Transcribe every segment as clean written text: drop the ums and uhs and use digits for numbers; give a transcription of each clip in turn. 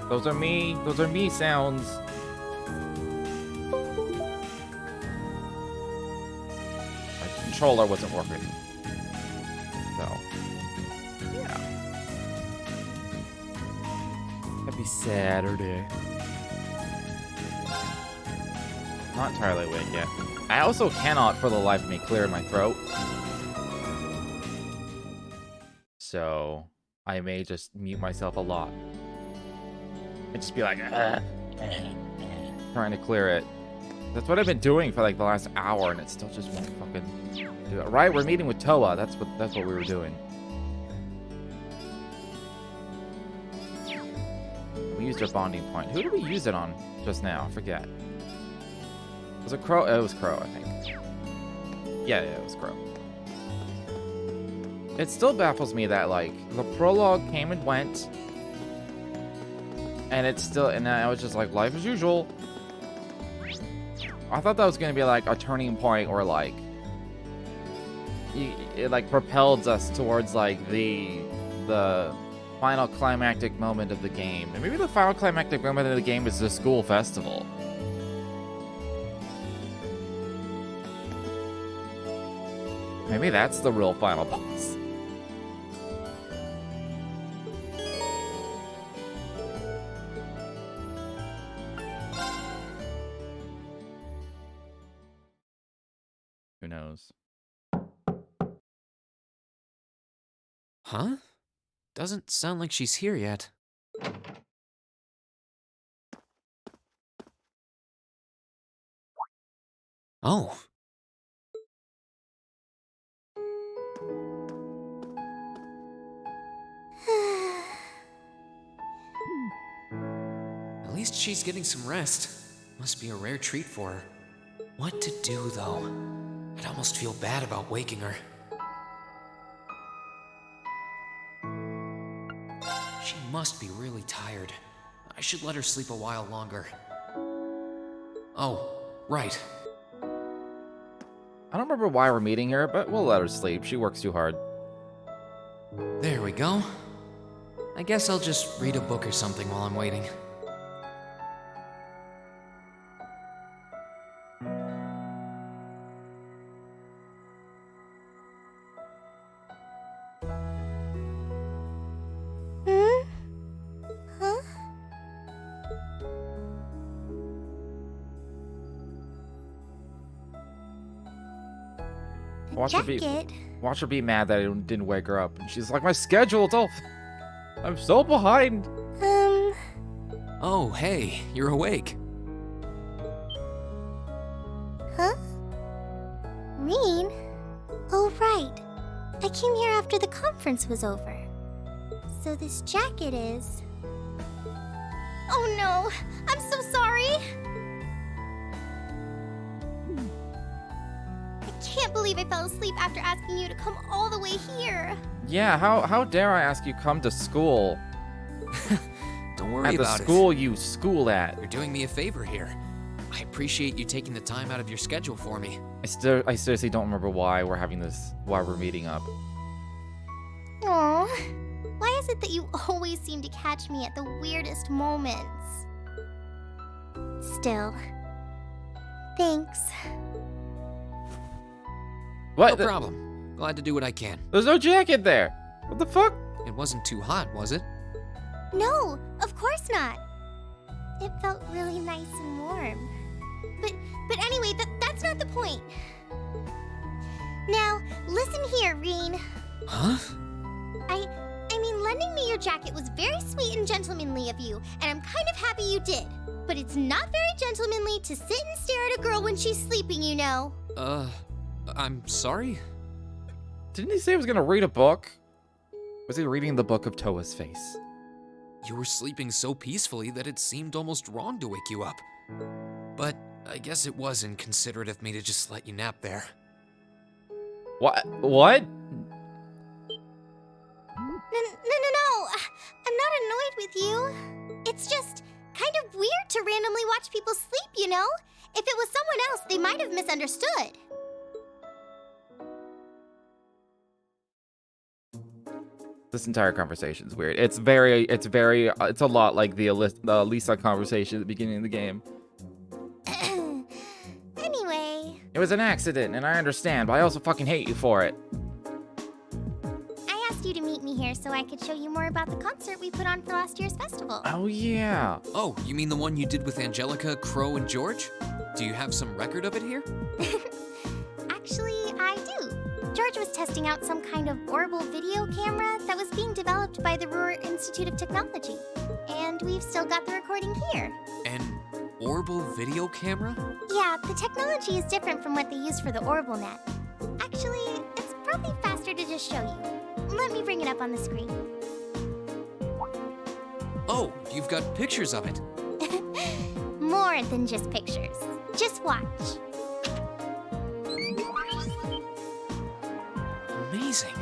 Those are me sounds. My controller wasn't working. So, yeah. Happy Saturday. Not entirely awake yet. I also cannot, for the life of me, clear my throat. So, I may just mute myself a lot. And just be like, trying to clear it. That's what I've been doing for like the last hour, and it still just won't fucking do it. Right, we're meeting with Toa. That's what we were doing. We used our bonding point. Who did we use it on just now? I forget. Was it Crow? It was Crow, I think. Yeah, it was Crow. It still baffles me that, like, the prologue came and went, and it's still, and I was just like, life as usual. I thought that was gonna be like a turning point, or like, it like propelled us towards like the final climactic moment of the game. And maybe the final climactic moment of the game is the school festival. Maybe that's the real final boss. Who knows? Huh? Doesn't sound like she's here yet. Oh. At least she's getting some rest. Must be a rare treat for her. What to do, though? I'd almost feel bad about waking her. She must be really tired. I should let her sleep a while longer. Oh, right. I don't remember why we're meeting her, but we'll let her sleep. She works too hard. There we go. I guess I'll just read a book or something while I'm waiting. Watch her be mad that I didn't wake her up. And she's like, my schedule, it's all... I'm so behind. Oh, hey, you're awake. Huh? Reen? Oh, right. I came here after the conference was over. So this jacket is... Oh no! I'm so sorry! I can't believe I fell asleep after asking you to come all the way here. Yeah, how dare I ask you come to school? Don't worry about it. At the school you school at. You're doing me a favor here. I appreciate you taking the time out of your schedule for me. I seriously don't remember why we're meeting up. Aww. Why is it that you always seem to catch me at the weirdest moments? Still, thanks. What? No problem. Glad to do what I can. There's no jacket there. What the fuck? It wasn't too hot, was it? No, of course not. It felt really nice and warm. But anyway, that's not the point. Now, listen here, Reen. Huh? I mean, lending me your jacket was very sweet and gentlemanly of you, and I'm kind of happy you did. But it's not very gentlemanly to sit and stare at a girl when she's sleeping, you know. I'm sorry? Didn't he say he was gonna read a book? Was he reading the book of Toa's face? You were sleeping so peacefully that it seemed almost wrong to wake you up. But I guess it was inconsiderate of me to just let you nap there. What? No. I'm not annoyed with you. It's just kind of weird to randomly watch people sleep, you know? If it was someone else, they might have misunderstood. This entire conversation's weird. It's a lot like the Lisa conversation at the beginning of the game. Anyway, It was an accident, and I understand, but I also fucking hate you for it. I asked you to meet me here so I could show you more about the concert we put on for last year's festival. Oh, yeah. Oh, you mean the one you did with Angelica, Crow, and George? Do you have some record of it here? Actually, I do. George was testing out some kind of orbital video camera that was being developed by the Ruhr Institute of Technology. And we've still got the recording here. An orbital video camera? Yeah, the technology is different from what they use for the orbital net. Actually, it's probably faster to just show you. Let me bring it up on the screen. Oh, you've got pictures of it. More than just pictures. Just watch. Amazing.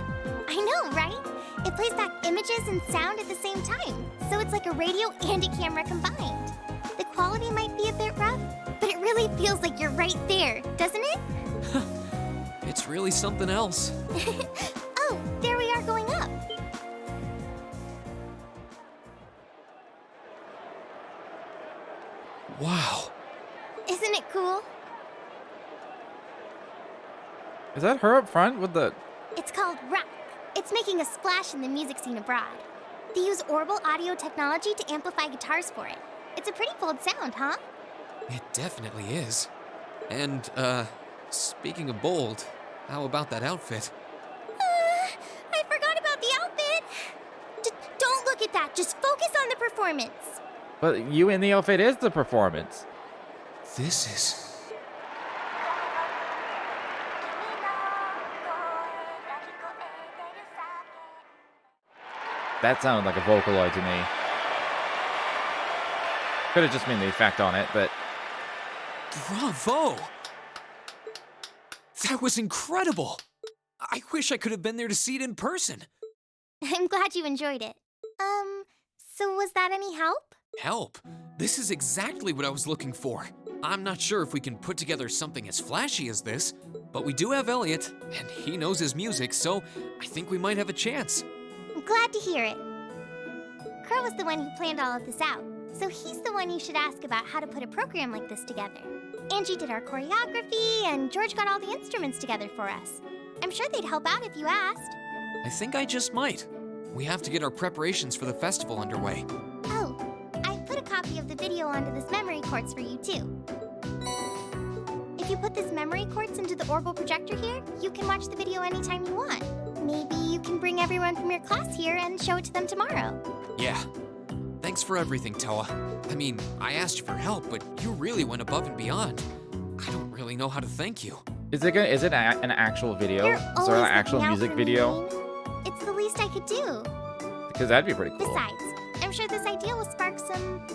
I know, right? It plays back images and sound at the same time, so it's like a radio and a camera combined. The quality might be a bit rough, but it really feels like you're right there, doesn't it? It's really something else. Oh, there we are going up. Wow. Isn't it cool? Is that her up front with the... It's called rock. It's making a splash in the music scene abroad. They use orbital audio technology to amplify guitars for it. It's a pretty bold sound, huh? It definitely is. And, speaking of bold, how about that outfit? I forgot about the outfit. Don't look at that. Just focus on the performance. But you in the outfit is the performance. This is... That sounded like a Vocaloid to me. Could have just been the effect on it, but... Bravo! That was incredible! I wish I could have been there to see it in person. I'm glad you enjoyed it. So was that any help? Help? This is exactly what I was looking for. I'm not sure if we can put together something as flashy as this, but we do have Elliot, and he knows his music, so I think we might have a chance. I'm glad to hear it. Crow was the one who planned all of this out, so he's the one you should ask about how to put a program like this together. Angie did our choreography, and George got all the instruments together for us. I'm sure they'd help out if you asked. I think I just might. We have to get our preparations for the festival underway. Oh, I put a copy of the video onto this memory quartz for you, too. If you put this memory quartz into the orbital projector here, you can watch the video anytime you want. Maybe you can bring everyone from your class here and show it to them tomorrow. Yeah. Thanks for everything, Toa. I mean, I asked you for help, but you really went above and beyond. I don't really know how to thank you. Is it an actual video? You're Is there always an actual looking out music for me, video? Lane. It's the least I could do. Because that'd be pretty cool. Besides, I'm sure this idea will spark some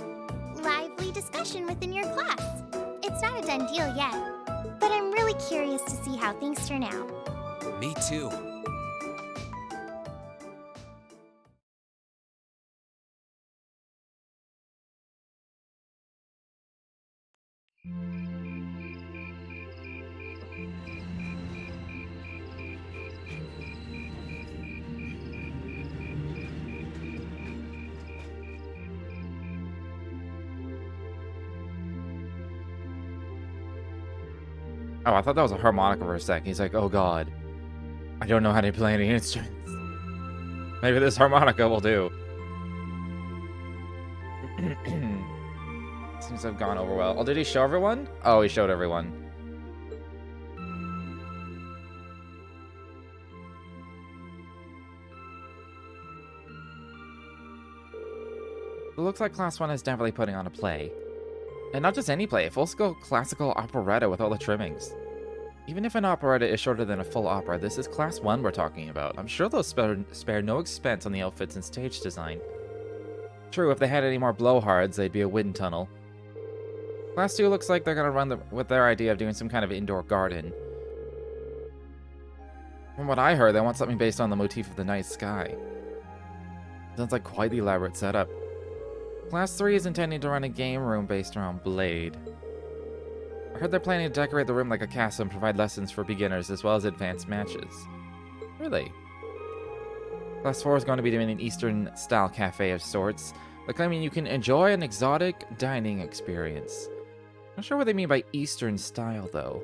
lively discussion within your class. It's not a done deal yet, but I'm really curious to see how things turn out. Me too. Oh, I thought that was a harmonica for a sec. He's like, oh god, I don't know how to play any instruments. Maybe this harmonica will do. Seems to have gone over well. Oh, did he show everyone? Oh, he showed everyone. It looks like Class 1 is definitely putting on a play. And not just any play, a full-scale classical operetta with all the trimmings. Even if an operetta is shorter than a full opera, this is Class 1 we're talking about. I'm sure they'll spare no expense on the outfits and stage design. True, if they had any more blowhards, they'd be a wind tunnel. Class 2 looks like they're gonna run with their idea of doing some kind of indoor garden. From what I heard, they want something based on the motif of the night sky. Sounds like quite the elaborate setup. Class 3 is intending to run a game room based around Blade. I heard they're planning to decorate the room like a castle and provide lessons for beginners as well as advanced matches. Really? Class 4 is going to be doing an Eastern-style cafe of sorts. They're claiming you can enjoy an exotic dining experience. Not sure what they mean by Eastern style, though.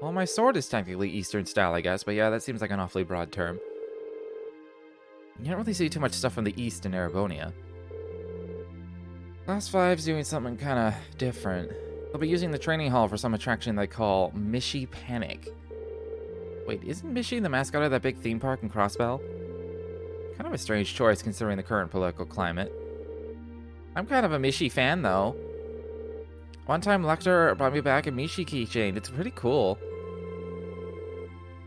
Well, my sword is technically Eastern style, I guess, but yeah, that seems like an awfully broad term. You don't really see too much stuff from the East in Erebonia. Class 5's doing something kind of different. They'll be using the training hall for some attraction they call Mishy Panic. Wait, isn't Mishy the mascot of that big theme park in Crossbell? Kind of a strange choice considering the current political climate. I'm kind of a Mishy fan, though. One time, Lecter brought me back a Mishy keychain. It's pretty cool.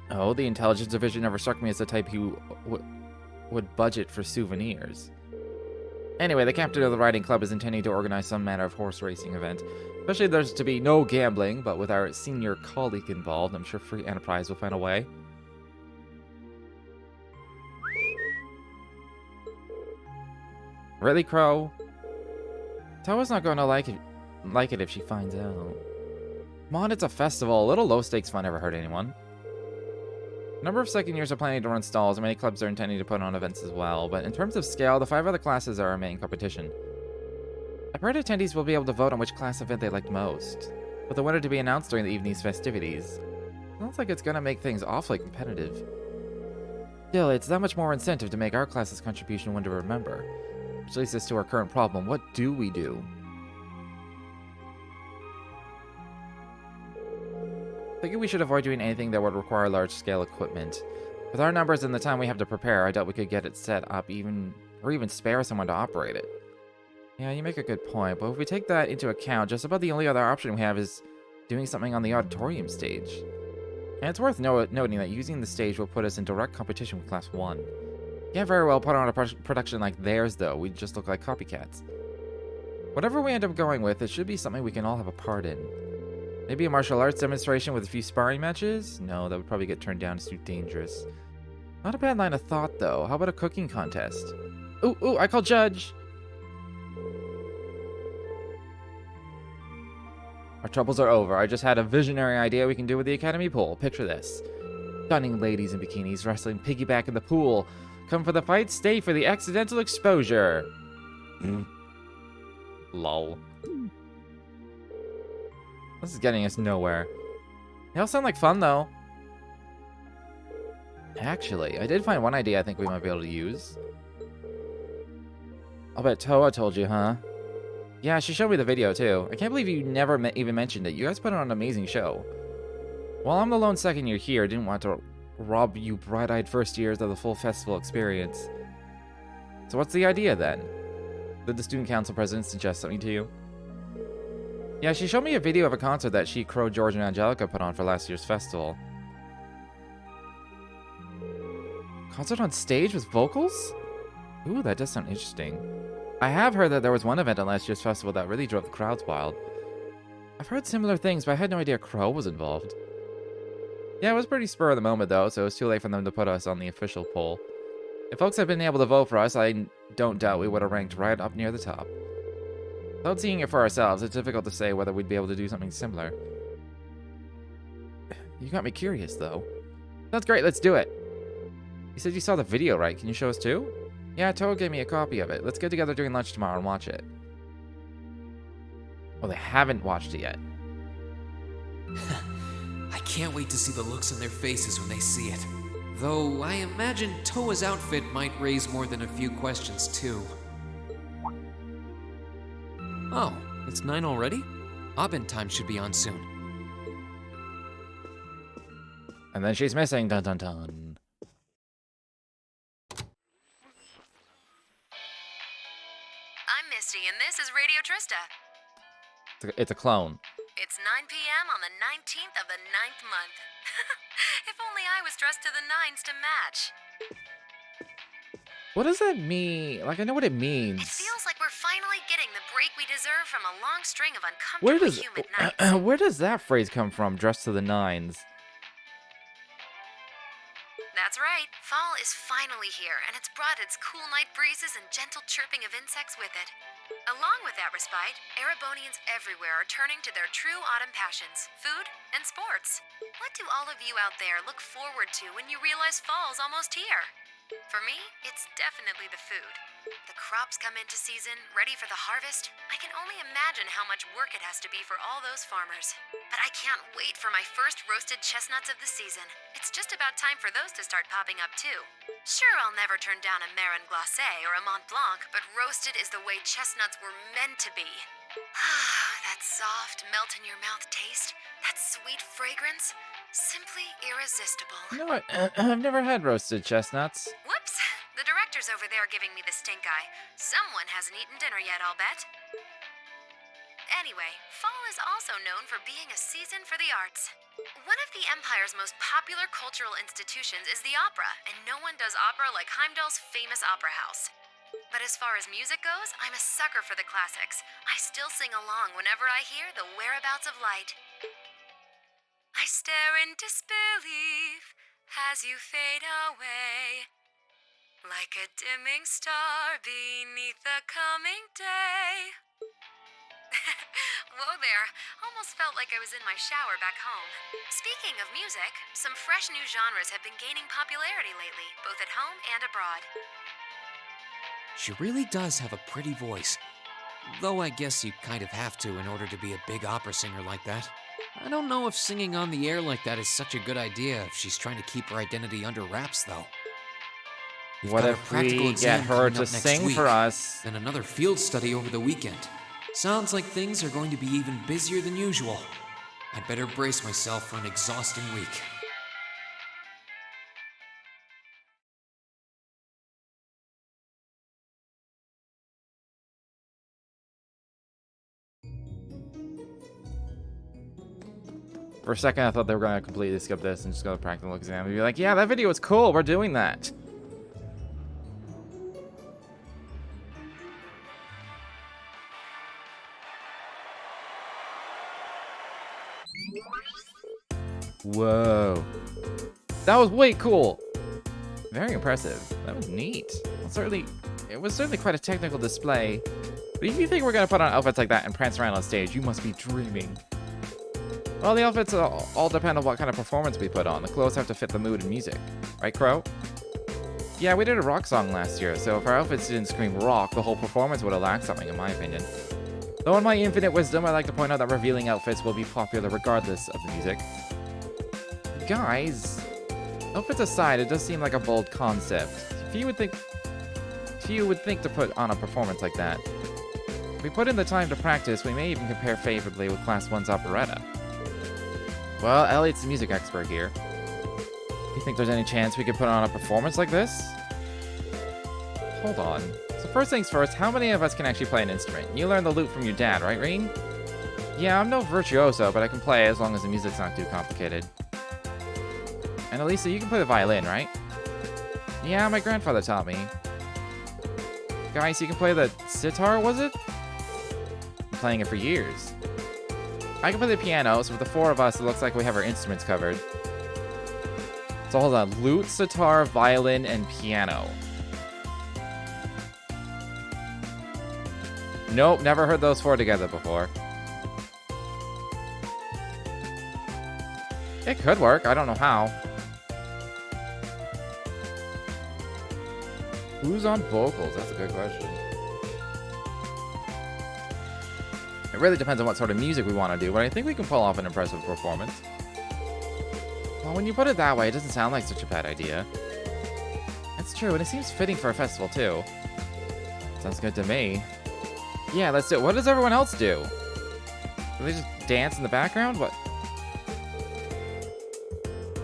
Oh, the intelligence division never struck me as the type who would budget for souvenirs. Anyway, the captain of the riding club is intending to organize some manner of horse racing event. Especially if there's to be no gambling, but with our senior colleague involved, I'm sure Free Enterprise will find a way. Really, Crow? Toa's not going to like it if she finds out. Come on, it's a festival. A little low-stakes fun never hurt anyone. A number of second years are planning to run stalls, and many clubs are intending to put on events as well. But in terms of scale, the 5 other classes are our main competition. I've heard attendees will be able to vote on which class event they liked most, with the winner to be announced during the evening's festivities. Sounds like it's going to make things awfully competitive. Still, it's that much more incentive to make our class's contribution one to remember. Which leads us to our current problem. What do we do? I think we should avoid doing anything that would require large-scale equipment. With our numbers and the time we have to prepare, I doubt we could get it set up or even spare someone to operate it. Yeah, you make a good point, but if we take that into account, just about the only other option we have is doing something on the auditorium stage. And it's worth noting that using the stage will put us in direct competition with Class 1. Can't very well put on a production like theirs, though. We'd just look like copycats. Whatever we end up going with, it should be something we can all have a part in. Maybe a martial arts demonstration with a few sparring matches? No, that would probably get turned down as too dangerous. Not a bad line of thought, though. How about a cooking contest? Ooh, I call judge! Our troubles are over. I just had a visionary idea we can do with the Academy pool. Picture this. Stunning ladies in bikinis wrestling piggyback in the pool. Come for the fight, stay for the accidental exposure. Lol. This is getting us nowhere. They all sound like fun, though. Actually, I did find one idea I think we might be able to use. I'll bet Toa told you, huh? Yeah, she showed me the video, too. I can't believe you never even mentioned it. You guys put on an amazing show. While I'm the lone second year here, I didn't want to rob you bright-eyed first years of the full festival experience. So what's the idea, then? Did the student council president suggest something to you? Yeah, she showed me a video of a concert that she, Crow, George, and Angelica put on for last year's festival. Concert on stage with vocals? Ooh, that does sound interesting. I have heard that there was one event at last year's festival that really drove the crowds wild. I've heard similar things, but I had no idea Crow was involved. Yeah, it was pretty spur of the moment, though, so it was too late for them to put us on the official poll. If folks had been able to vote for us, I don't doubt we would have ranked right up near the top. Without seeing it for ourselves, it's difficult to say whether we'd be able to do something similar. You got me curious, though. That's great, let's do it. You said you saw the video, right? Can you show us too? Yeah, Toa gave me a copy of it. Let's get together during lunch tomorrow and watch it. Oh, they haven't watched it yet. I can't wait to see the looks on their faces when they see it. Though I imagine Toa's outfit might raise more than a few questions, too. Oh, it's 9 already? Abend time should be on soon. And then she's missing. Dun dun dun. I'm Misty, and this is Radio Trista. It's a clone. It's 9 p.m. on the 19th of the 9th month. If only I was dressed to the nines to match. What does that mean? Like, I know what it means. It feels like we're finally getting the break we deserve from a long string of uncomfortably humid nights. Where does that phrase come from, dressed to the nines? That's right. Fall is finally here, and it's brought its cool night breezes and gentle chirping of insects with it. Along with that respite, Erebonians everywhere are turning to their true autumn passions, food and sports. What do all of you out there look forward to when you realize fall's almost here? For me, it's definitely the food. The crops come into season, ready for the harvest. I can only imagine how much work it has to be for all those farmers. But I can't wait for my first roasted chestnuts of the season. It's just about time for those to start popping up too. Sure, I'll never turn down a Marron Glacé or a Mont Blanc, but roasted is the way chestnuts were meant to be. That soft, melt-in-your-mouth taste, that sweet fragrance, simply irresistible. You know what? I've never had roasted chestnuts. Whoops! The director's over there giving me the stink eye. Someone hasn't eaten dinner yet, I'll bet. Anyway, fall is also known for being a season for the arts. One of the Empire's most popular cultural institutions is the opera, and no one does opera like Heimdall's famous opera house. But as far as music goes, I'm a sucker for the classics. I still sing along whenever I hear The Whereabouts of Light. I stare in disbelief as you fade away, like a dimming star beneath the coming day. Whoa there, almost felt like I was in my shower back home. Speaking of music, some fresh new genres have been gaining popularity lately, both at home and abroad. She really does have a pretty voice. Though I guess you kind of have to in order to be a big opera singer like that. I don't know if singing on the air like that is such a good idea if she's trying to keep her identity under wraps, though. We've What got a if practical we exam get her coming to up next sing week, for us? and another field study over the weekend. Sounds like things are going to be even busier than usual. I'd better brace myself for an exhausting week. For a second, I thought they were going to completely skip this and just go to practical exam and be like, yeah, that video was cool. We're doing that. Whoa. That was way cool. Very impressive. That was neat. It was certainly quite a technical display. But if you think we're going to put on outfits like that and prance around on stage, you must be dreaming. Well, the outfits all depend on what kind of performance we put on. The clothes have to fit the mood and music. Right, Crow? Yeah, we did a rock song last year, so if our outfits didn't scream rock, the whole performance would have lacked something, in my opinion. Though in my infinite wisdom, I like to point out that revealing outfits will be popular regardless of the music. Guys, outfits aside, it does seem like a bold concept. Few would think to put on a performance like that. If we put in the time to practice, we may even compare favorably with Class 1's operetta. Well, Elliot's the music expert here. You think there's any chance we could put on a performance like this? Hold on. So first things first, how many of us can actually play an instrument? You learned the lute from your dad, right, Reen? Yeah, I'm no virtuoso, but I can play as long as the music's not too complicated. And Elisa, you can play the violin, right? Yeah, my grandfather taught me. Guys, you can play the sitar, was it? Been playing it for years. I can play the piano, so with the four of us, it looks like we have our instruments covered. So hold on, lute, sitar, violin, and piano. Nope, never heard those four together before. It could work, I don't know how. Who's on vocals? That's a good question. It really depends on what sort of music we want to do, but I think we can pull off an impressive performance. Well, when you put it that way, it doesn't sound like such a bad idea. It's true, and it seems fitting for a festival, too. Sounds good to me. Yeah, let's do it. What does everyone else do? Do they just dance in the background? What?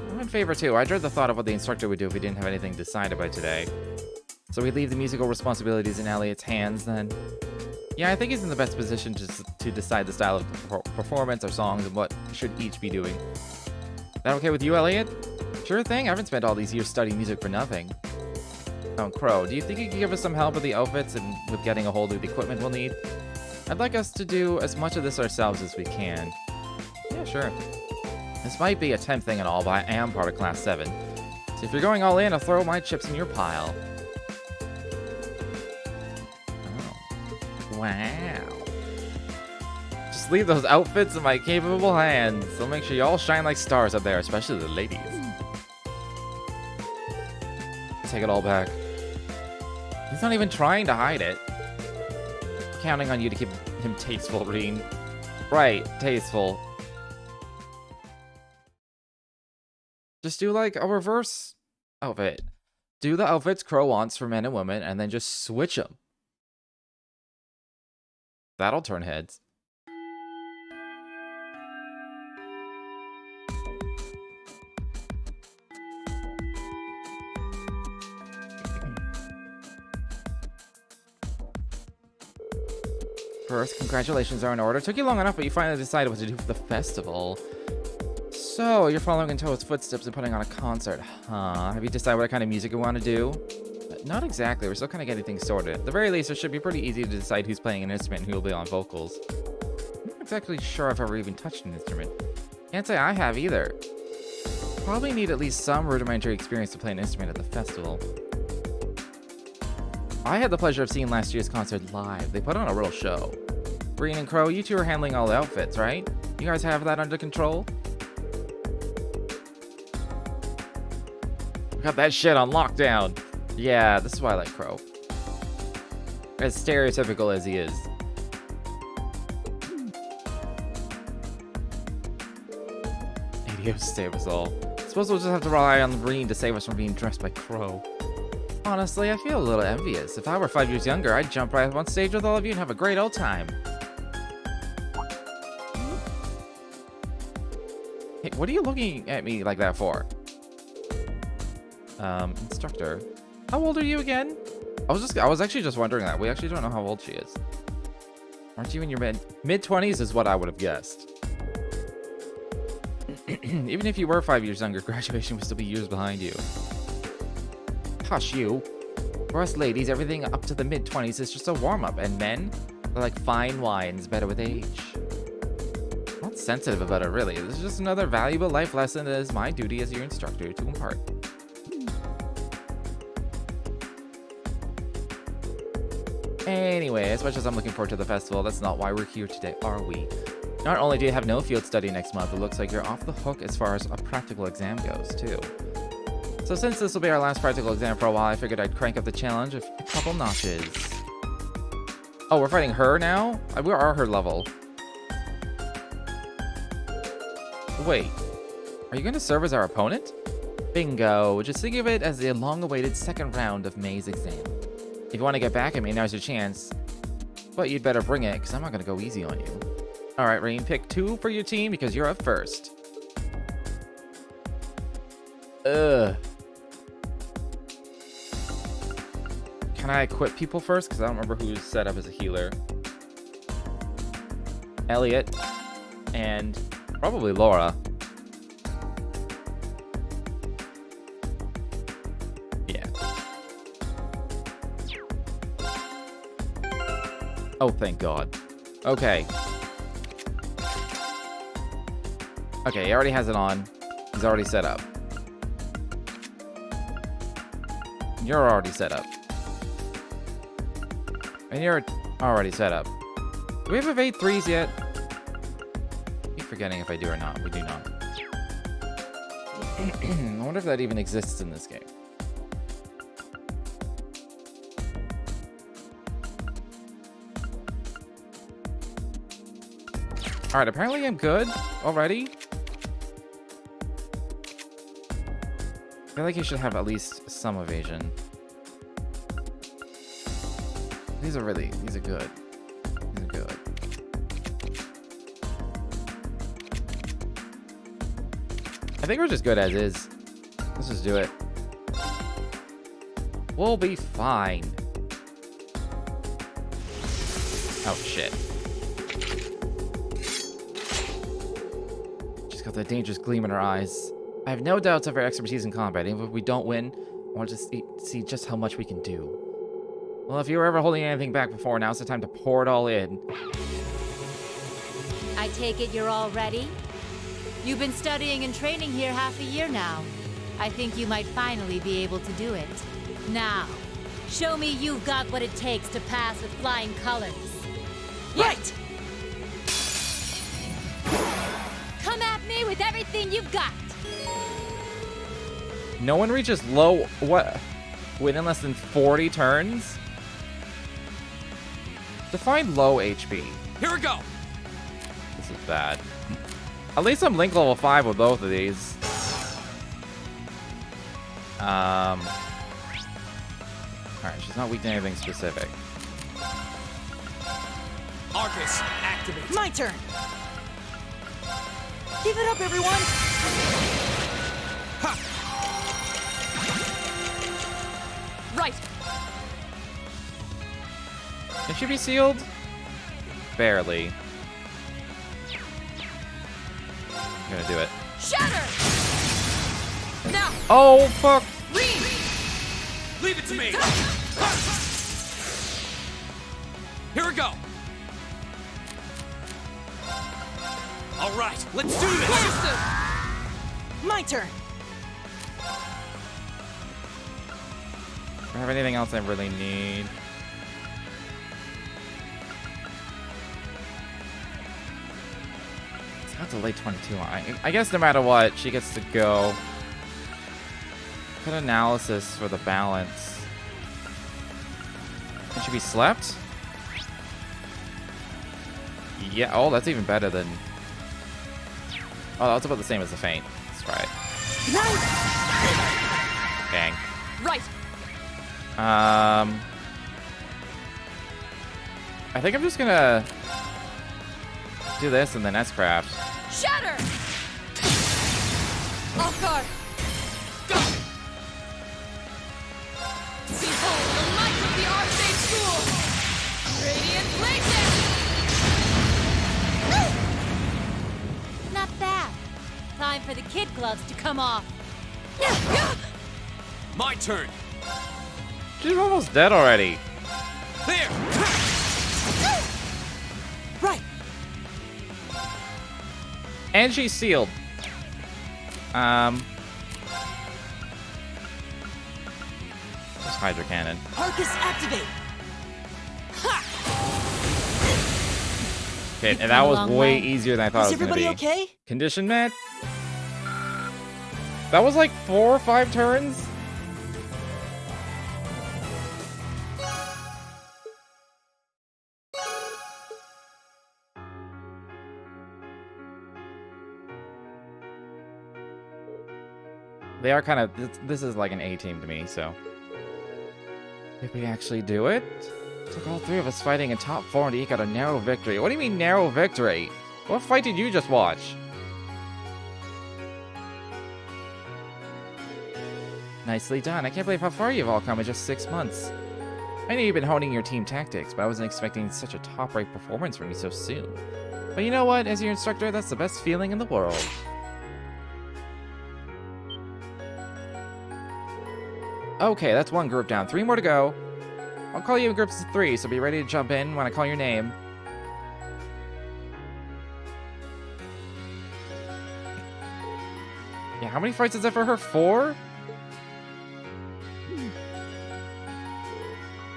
I'm in favor, too. I dread the thought of what the instructor would do if we didn't have anything decided by today. So we leave the musical responsibilities in Elliot's hands, then? Yeah, I think he's in the best position to decide the style of performance or songs and what should each be doing. That okay with you, Elliot? Sure thing, I haven't spent all these years studying music for nothing. Oh, Crow, do you think you could give us some help with the outfits and with getting a hold of the equipment we'll need? I'd like us to do as much of this ourselves as we can. Yeah, sure. This might be a temp thing and all, but I am part of Class 7. So if you're going all in, I'll throw my chips in your pile. Oh. Wow. Just leave those outfits in my capable hands. I'll make sure you all shine like stars up there, especially the ladies. take it all back. He's not even trying to hide it. Counting on you to keep him tasteful, Reen. Right, tasteful. Just do like a reverse outfit. Do the outfits Crow wants for men and women, and then just switch them. That'll turn heads. First, congratulations are in order. Took you long enough, but you finally decided what to do for the festival. So, you're following in Toad's footsteps and putting on a concert, huh? Have you decided what kind of music you want to do? Not exactly. We're still kind of getting things sorted. At the very least, it should be pretty easy to decide who's playing an instrument and who will be on vocals. I'm not exactly sure I've ever even touched an instrument. Can't say I have either. Probably need at least some rudimentary experience to play an instrument at the festival. I had the pleasure of seeing last year's concert live. They put on a real show. Reen and Crow, you two are handling all the outfits, right? You guys have that under control? Got that shit on lockdown. Yeah, this is why I like Crow. As stereotypical as he is. ADO save us all. Suppose we'll just have to rely on Reen to save us from being dressed by Crow. Honestly, I feel a little envious. If I were 5 years younger, I'd jump right up on stage with all of you and have a great old time. Hey, what are you looking at me like that for? Instructor. How old are you again? I was actually just wondering that. We actually don't know how old she is. Aren't you in your mid-20s is what I would have guessed. Even if you were 5 years younger, graduation would still be years behind you. Hush you. For us ladies, everything up to the mid-20s is just a warm-up, and men, they're like fine wines, better with age. I'm not sensitive about it, really. This is just another valuable life lesson that is my duty as your instructor to impart. Anyway, as much as I'm looking forward to the festival, that's not why we're here today, are we? Not only do you have no field study next month, it looks like you're off the hook as far as a practical exam goes, too. So since this will be our last practical exam for a while, I figured I'd crank up the challenge a couple notches. Oh, we're fighting her now? We are her level. Wait, are you going to serve as our opponent? Bingo, just think of it as the long-awaited second round of May's exam. If you want to get back at me, now's your chance. But you'd better bring it, because I'm not going to go easy on you. Alright, Reen, pick 2 for your team, because you're up first. Ugh. Can I equip people first? Because I don't remember who's set up as a healer. Elliot. And probably Laura. Yeah. Oh, thank God. Okay. Okay, he already has it on. He's already set up. You're already set up. And you're already set up. Do we have evade 3s yet? I keep forgetting if I do or not. We do not. I wonder if that even exists in this game. Alright, apparently I'm good already. I feel like you should have at least some evasion. These are good. These are good. I think we're just good as is. Let's just do it. We'll be fine. Oh, shit. She's got that dangerous gleam in her eyes. I have no doubts of her expertise in combat. Even if we don't win, I want to see just how much we can do. Well, if you were ever holding anything back before, now's the time to pour it all in. I take it you're all ready? You've been studying and training here half a year now. I think you might finally be able to do it. Now, show me you've got what it takes to pass with flying colors. Right! Come at me with everything you've got. No one reaches low. What? Win in less than 40 turns? Define low HP. Here we go. This is bad. At least I'm Link level 5 with both of these. Alright, she's not weak to anything specific. Arcus, activate. My turn. Give it up, everyone. Ha! Right. Can she be sealed? Barely. I'm gonna do it. Shatter. Now. Oh, fuck! Leave it to me. Here we go. All right, let's do this. My turn. Do I have anything else I really need? It's not till late 22. I guess no matter what, she gets to go. Good analysis for the balance. Can she be slept? Yeah, oh, that's even better than... Oh, that's about the same as the faint. Let's try it. Bang. Right. I think I'm just gonna do this and then S-Craft. Shatter. Off guard. Go. Behold the light of the Archmage School. Radiant blaze. Not bad. Time for the kid gloves to come off. My turn. She's almost dead already. There. Right. And she's sealed. Just Hydra Cannon. Arcus activate. Okay, You've and that come a was long way way. easier than I thought Is it was gonna everybody be. okay? Condition met. That was like 4 or 5 turns. They are kind of... This is like an A-team to me, so... Did we actually do it? Took all 3 of us fighting in top 4 to eke out a narrow victory. What do you mean narrow victory? What fight did you just watch? Nicely done. I can't believe how far you've all come in just 6 months. I know you've been honing your team tactics, but I wasn't expecting such a top-rate performance from you so soon. But you know what? As your instructor, that's the best feeling in the world. Okay, that's 1 group down. 3 more to go. I'll call you in groups of 3, so be ready to jump in when I call your name. Yeah, how many fights is that for her? 4?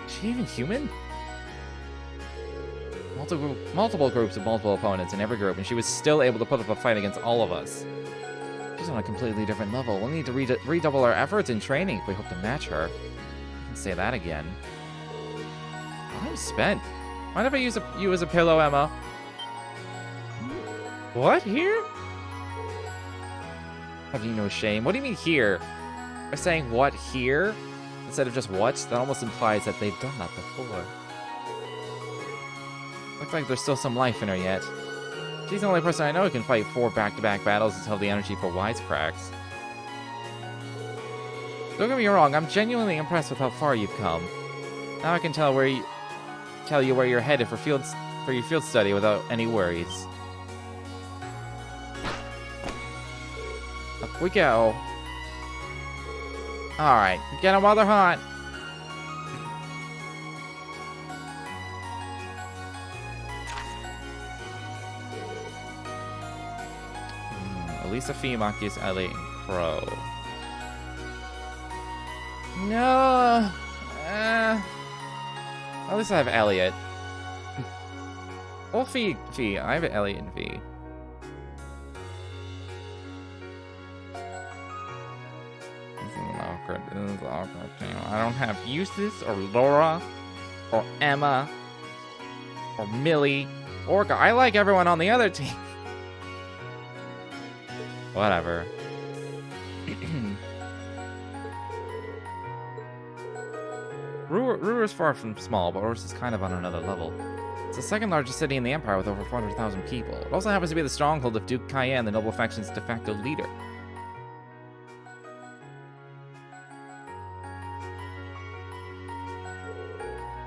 Is she even human? Multiple groups of multiple opponents in every group, and she was still able to put up a fight against all of us. She's on a completely different level. We'll need to redouble our efforts in training if we hope to match her. I can say that again. I'm spent. Mind if I use you as a pillow, Emma? What? Here? Have you no shame? What do you mean here? By saying what here instead of just what? That almost implies that they've done that before. Looks like there's still some life in her yet. She's the only person I know who can fight 4 back-to-back battles and have the energy for wisecracks. Don't get me wrong, I'm genuinely impressed with how far you've come. Now I can tell you where you're headed for your field study without any worries. Up we go. Alright, get them while they're hot. Elisa Fee, Machias, Ellie, and Crow. No. At least I have Elliot. Well, Fee. I have Elliot and Fee. This is an awkward is the awkward team. I don't have Eustace or Laura or Emma or Millie or I like everyone on the other team. Whatever. Ruhr is far from small, but Ors is kind of on another level. It's the second largest city in the Empire with over 400,000 people. It also happens to be the stronghold of Duke Cayenne, the noble faction's de facto leader.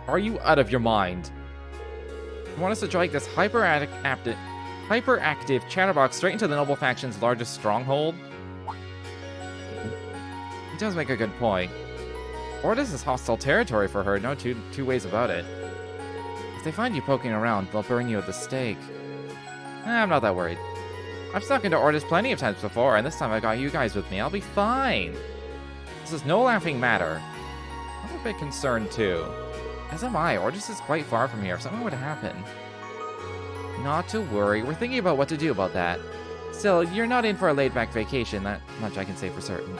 Are you out of your mind? You want us to drag this hyperactive chatterbox straight into the noble faction's largest stronghold? He does make a good point. Or this is hostile territory for her, no two ways about it. If they find you poking around, they'll burn you at the stake. I'm not that worried. I've stuck into Ordis plenty of times before, and this time I got you guys with me. I'll be fine. This is no laughing matter. I'm a bit concerned, too. As am I. Ordis is quite far from here if something were to happen. Not to worry. We're thinking about what to do about that. Still, you're not in for a laid-back vacation. That much I can say for certain.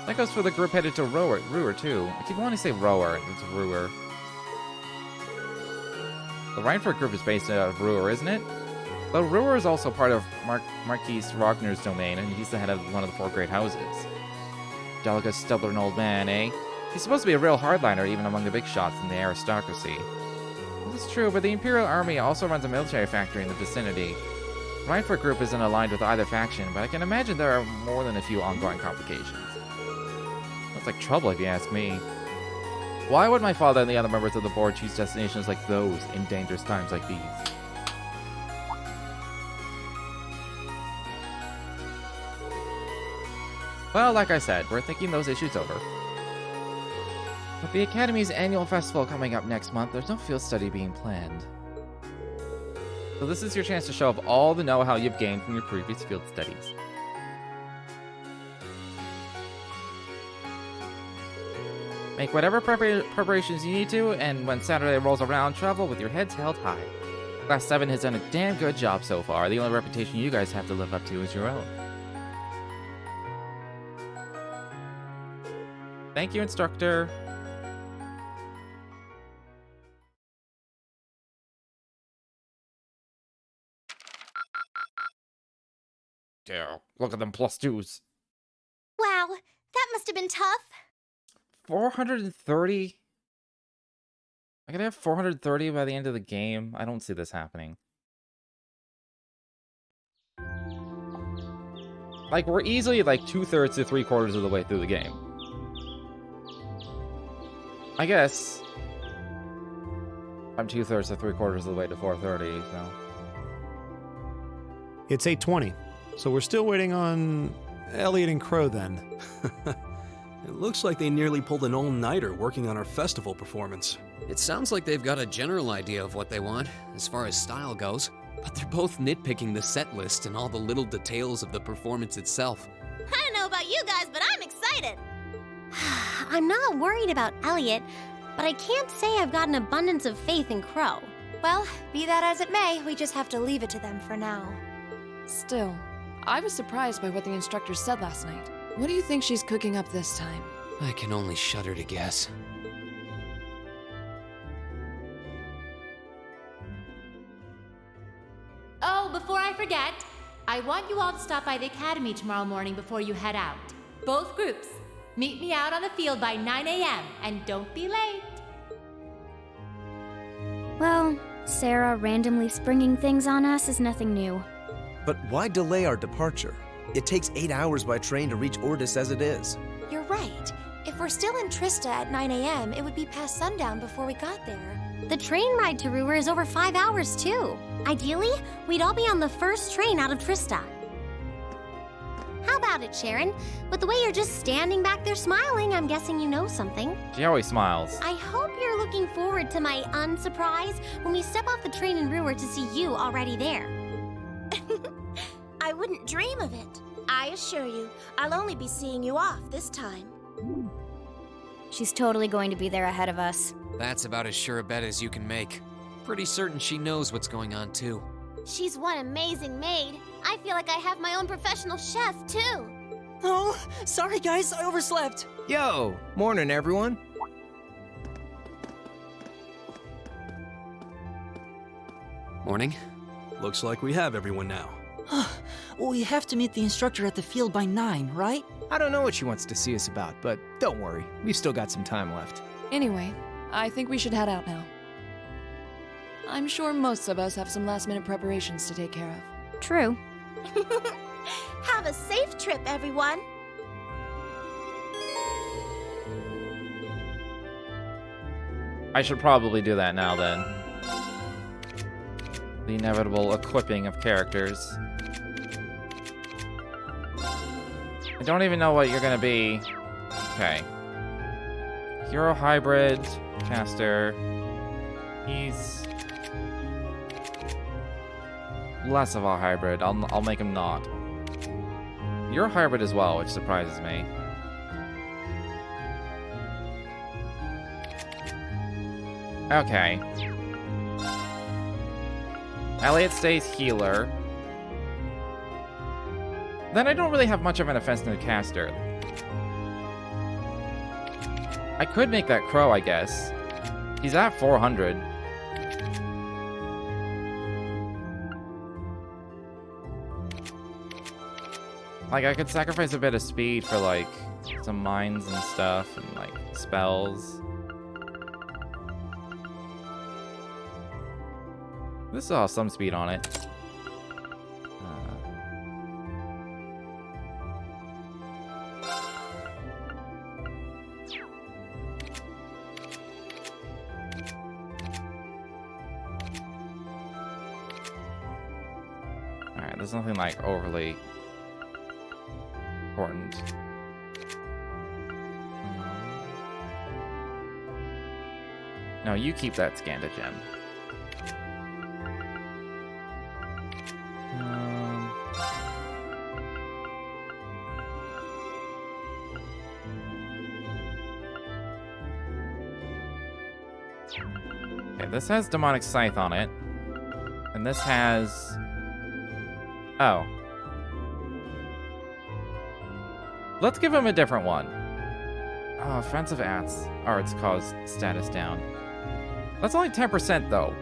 That goes for the group headed to Ruhr, too. I keep wanting to say Rower. It's Ruhr. The Reinford group is based out of Ruhr, isn't it? Though Ruhr is also part of Marquis Ragner's domain, and he's the head of one of the 4 great houses. Delicate, stubborn old man, eh? He's supposed to be a real hardliner, even among the big shots in the aristocracy. This is true, but the Imperial Army also runs a military factory in the vicinity. The Reinford group isn't aligned with either faction, but I can imagine there are more than a few ongoing complications. That's like trouble, if you ask me. Why would my father and the other members of the board choose destinations like those in dangerous times like these? Well, like I said, we're thinking those issues over. With the Academy's annual festival coming up next month, there's no field study being planned. So this is your chance to show off all the know-how you've gained from your previous field studies. Make whatever preparations you need to, and when Saturday rolls around, travel with your heads held high. Class 7 has done a damn good job so far. The only reputation you guys have to live up to is your own. Thank you, instructor. Yeah, look at them +2s. Wow, that must have been tough. 430? I could have 430 by the end of the game. I don't see this happening. Like, we're easily like 2/3 to 3/4 of the way through the game. I guess I'm 2/3 to 3/4 of the way to 430, so. It's 8:20, so we're still waiting on Elliot and Crow then. It looks like they nearly pulled an all-nighter working on our festival performance. It sounds like they've got a general idea of what they want, as far as style goes, but they're both nitpicking the set list and all the little details of the performance itself. I don't know about you guys, but I'm excited. I'm not worried about Elliot, but I can't say I've got an abundance of faith in Crow. Well, be that as it may, we just have to leave it to them for now. Still, I was surprised by what the instructor said last night. What do you think she's cooking up this time? I can only shudder to guess. Oh, before I forget, I want you all to stop by the Academy tomorrow morning before you head out. Both groups. Meet me out on the field by 9 a.m. and don't be late. Well, Sarah randomly springing things on us is nothing new. But why delay our departure? It takes 8 hours by train to reach Ordis as it is. You're right. If we're still in Trista at 9 a.m., it would be past sundown before we got there. The train ride to Ruhr is over 5 hours, too. Ideally, we'd all be on the first train out of Trista. How about it, Sharon? With the way you're just standing back there smiling, I'm guessing you know something. She always smiles. I hope you're looking forward to my unsurprise when we step off the train in Ruhr to see you already there. I wouldn't dream of it. I assure you, I'll only be seeing you off this time. She's totally going to be there ahead of us. That's about as sure a bet as you can make. Pretty certain she knows what's going on, too. She's one amazing maid. I feel like I have my own professional chef, too. Oh, sorry guys, I overslept. Yo, morning everyone. Morning. Looks like we have everyone now. We have to meet the instructor at the field by 9, right? I don't know what she wants to see us about, but don't worry, we've still got some time left. Anyway, I think we should head out now. I'm sure most of us have some last-minute preparations to take care of. True. Have a safe trip, everyone. I should probably do that now then. The inevitable equipping of characters. I don't even know what you're gonna be. Okay. Hero hybrid, caster. He's less of a hybrid. I'll make him not. You're a hybrid as well, which surprises me. Okay. Elliot stays healer. Then I don't really have much of an offensive caster. I could make that Crow, I guess. He's at 400. Like, I could sacrifice a bit of speed for, like, some mines and stuff, and, like, spells. This still has some speed on it. Alright, there's nothing, like, overly important. No, you keep that Scanda gem. Okay, this has Demonic Scythe on it. And this has... Oh. Let's give him a different one. Oh, offensive arts cause status down. That's only 10% though.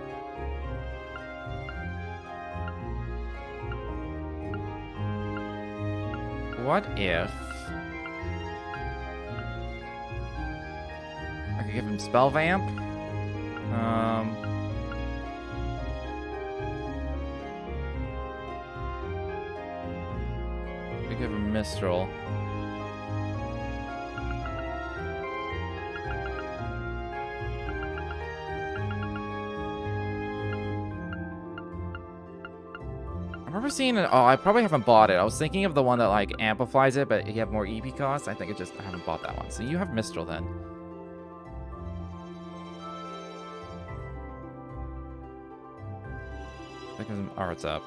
What if... I could give him Spell Vamp? We give him Mistral. I remember seeing it. Oh, I probably haven't bought it. I was thinking of the one that like amplifies it, but you have more EP costs. I think I haven't bought that one. So you have Mistral then. Because art's up.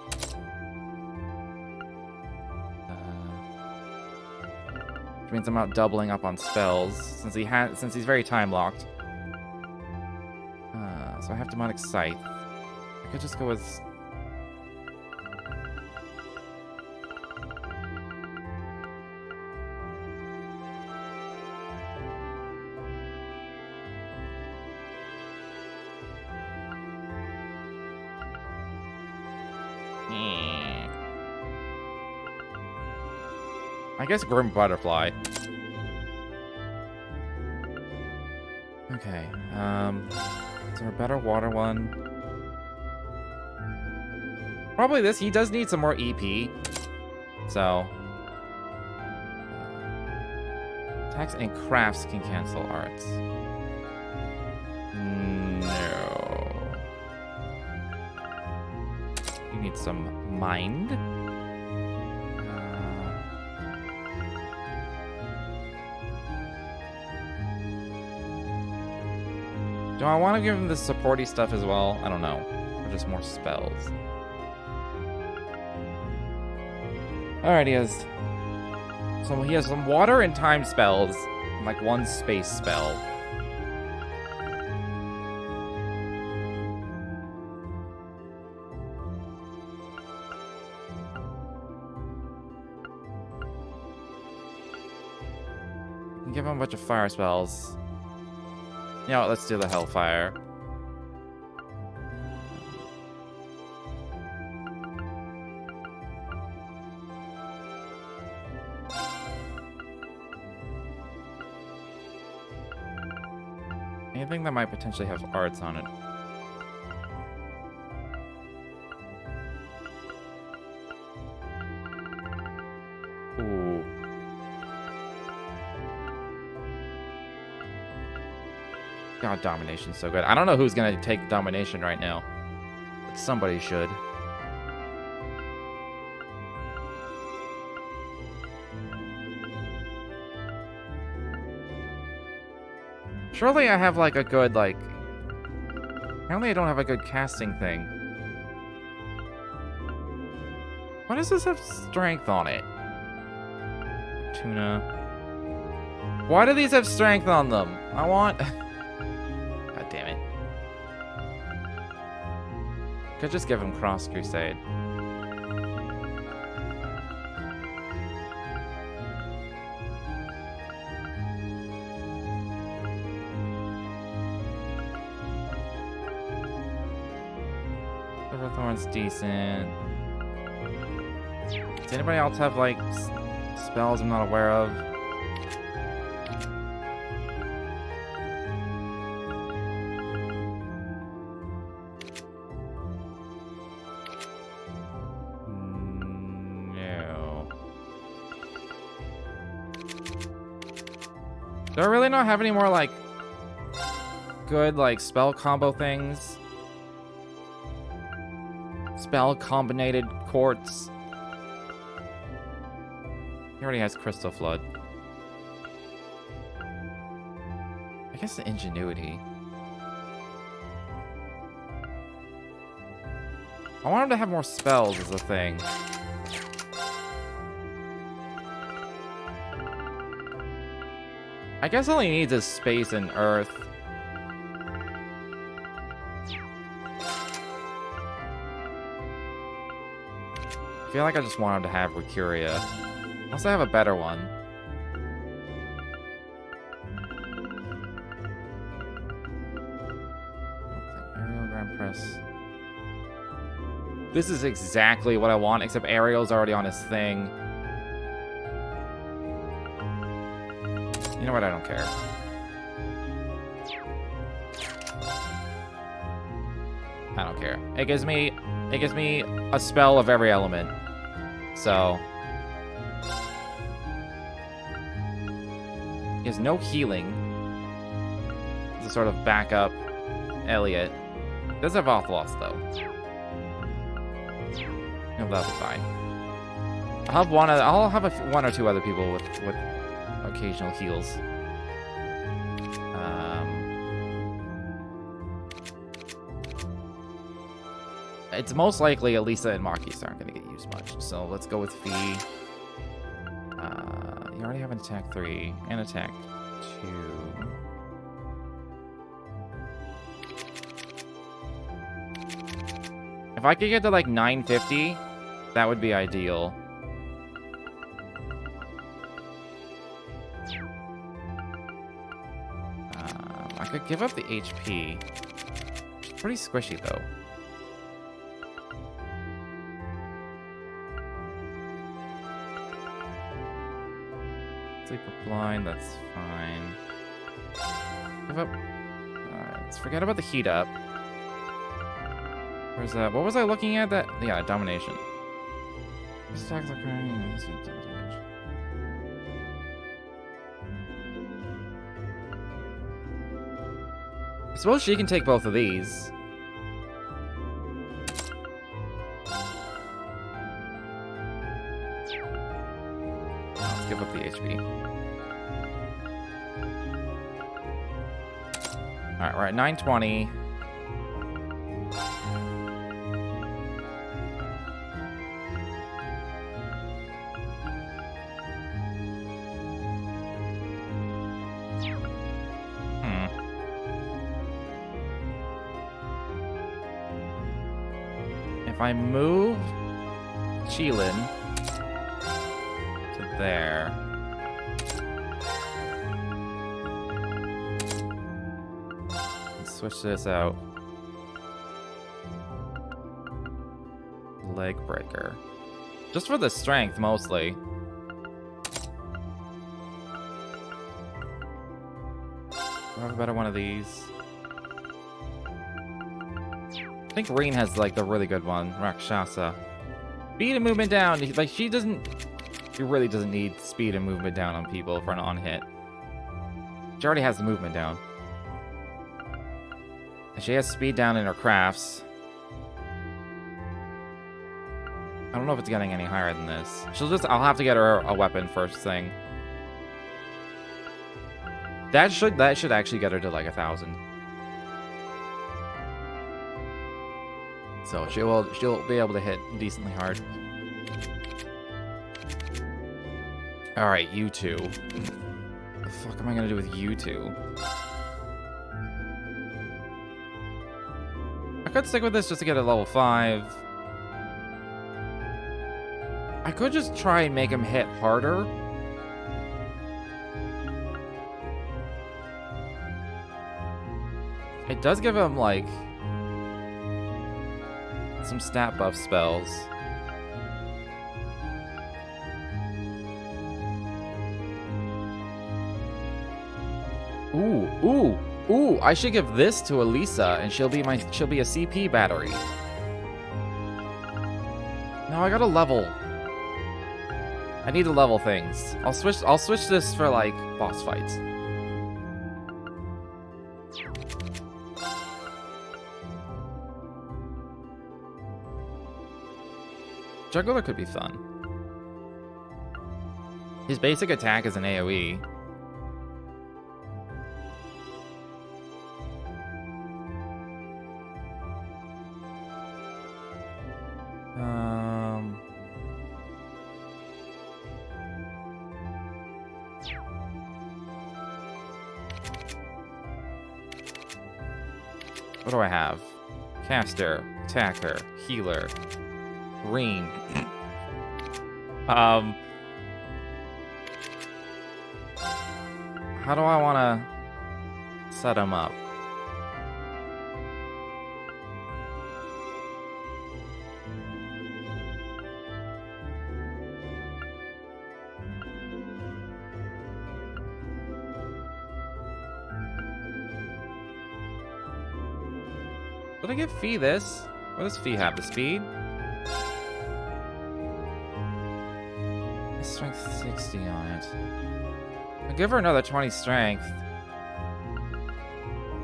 Which means I'm not doubling up on spells since he's very time locked. So I have Demonic Scythe. I could just go with. I guess Grim Butterfly. Okay, is there a better water one? Probably this. He does need some more EP. So. Attacks and crafts can cancel arts. No. You need some mind. Do I want to give him the supporty stuff as well? I don't know. Or just more spells. Alright, he has some water and time spells. And like one space spell. Give him a bunch of fire spells. You know what, let's do the Hellfire. Anything that might potentially have arts on it. Ooh. God, Domination's so good. I don't know who's gonna take Domination right now, but somebody should. Surely I have, like, a good, like... Apparently I don't have a good casting thing. Why does this have strength on it? Tuna. Why do these have strength on them? I want... God damn it. Could just give him Cross Crusade. Silverthorn's decent. Does anybody else have, like, spells I'm not aware of? No. Do I really not have any more, like, good, like, spell combo things? Spell combinated quartz. He already has Crystal Flood. I guess the Ingenuity. I want him to have more spells as a thing. I guess all he needs is space and earth. I feel like I just want him to have Recuria. Also have a better one. Aerial Grand Press. This is exactly what I want, except Ariel's already on his thing. You know what? I don't care. I don't care. It gives me a spell of every element. So he has no healing. He's a sort of backup Elliot. Does have Othloth though. No, that'll be fine. I'll have one or two other people with occasional heals. It's most likely Elisa and Marquis aren't going to get used much. So let's go with Fee. You already have an attack 3 and attack 2. If I could get to like 950, that would be ideal. I could give up the HP. It's pretty squishy though. Sleep or blind, that's fine. Give up. Let's forget about the heat up. Where's that? What was I looking at? That yeah, domination. Stacks are crying. I suppose she can take both of these. Let's give up the HP. Alright, we're at 920. If I move Cheelin to there, Switch this out. Leg breaker. Just for the strength, mostly. I have a better one of these. I think Reen has, like, the really good one. Rakshasa. Speed and movement down. Like, she really doesn't need speed and movement down on people for an on-hit. She already has the movement down. And she has speed down in her crafts. I don't know if it's getting any higher than this. I'll have to get her a weapon first thing. That should actually get her to like 1,000. So she'll be able to hit decently hard. Alright, you two. What the fuck am I gonna do with you two? I could stick with this just to get a level 5. I could just try and make him hit harder. It does give him, like, some stat buff spells. Ooh, I should give this to Elisa and she'll be a CP battery. No, I gotta level. I need to level things. I'll switch this for, like, boss fights. Juggler could be fun. His basic attack is an AoE. What do I have? Caster, attacker, healer, Reen. How do I want to set him up? Did I give Fee this? What does Fee have? The speed? Strength 60 on it. I'll give her another 20 strength.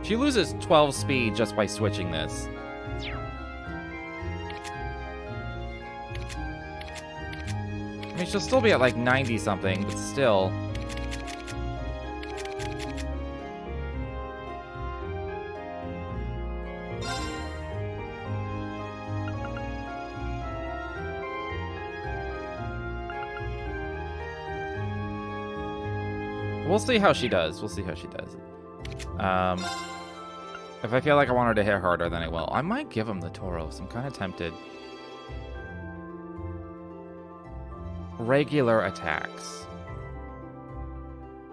She loses 12 speed just by switching this. I mean, she'll still be at like 90 something, but still. We'll see how she does. We'll see how she does. If I feel like I want her to hit harder, then I will. I might give him the Tauros. I'm kind of tempted. Regular attacks.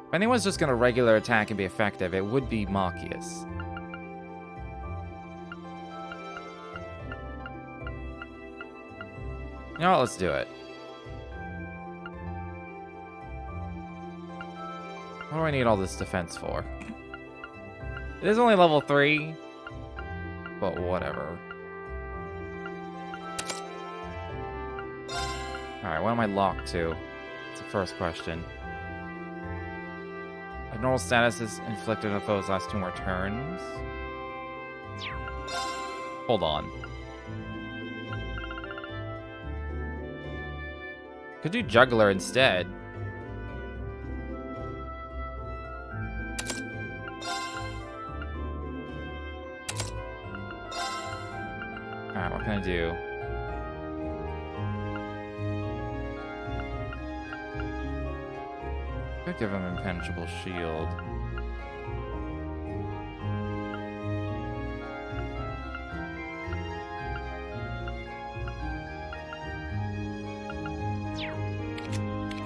If anyone's just going to regular attack and be effective, it would be Machias. You know what? Let's do it. What do I need all this defense for? It is only level 3, but whatever. Alright, what am I locked to? It's the first question. Abnormal status is inflicted on foes last 2 more turns. Hold on. Could do Juggler instead. Alright, what can I do? Could give him Impenetrable Shield.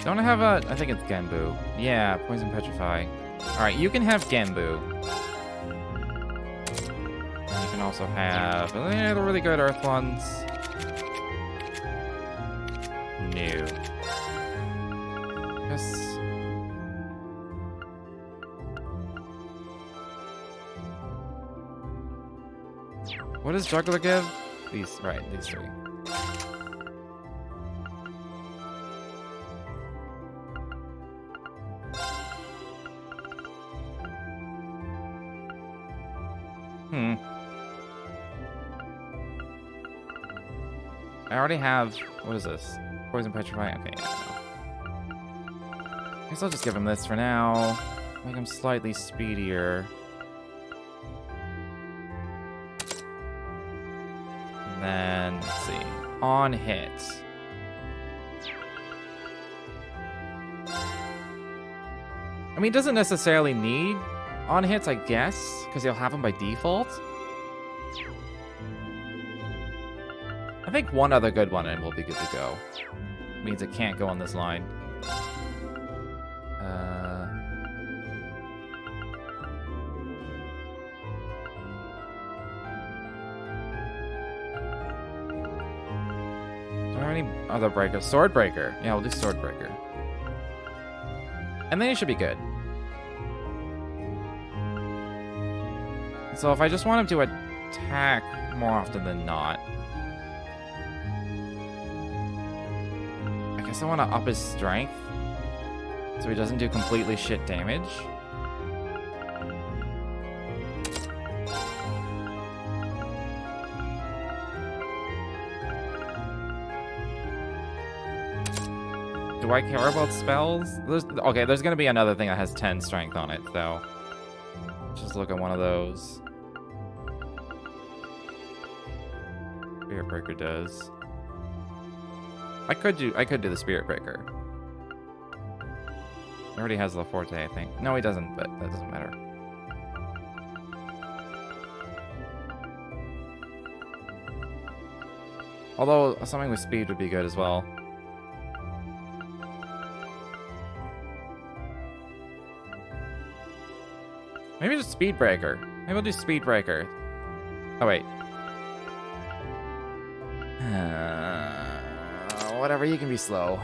Don't I have a... I think it's Genbu. Yeah, Poison Petrify. Alright, you can have Genbu. can also have the really good earth ones. No. Yes. What does Juggler give? These, right, these three. I already have, what is this? Poison Petrify? Okay, yeah, I guess I'll just give him this for now. Make him slightly speedier. And then, let's see. On hit. I mean, doesn't necessarily need on hits, I guess, because he'll have them by default. I think one other good one and we'll be good to go. Means it can't go on this line. Do I have any other breakers? Sword Breaker. Yeah, we'll do Sword Breaker. And then he should be good. So if I just want him to attack more often than not, I guess I want to up his strength so he doesn't do completely shit damage. Do I care about spells? Okay, there's going to be another thing that has 10 strength on it, though. Just look at one of those. Spirit Breaker does. I could do the Spirit Breaker. He already has the Forte, I think. No, he doesn't, but that doesn't matter. Although something with speed would be good as well. Maybe just Speed Breaker. Maybe we'll do Speed Breaker. Oh wait. Whatever, you can be slow.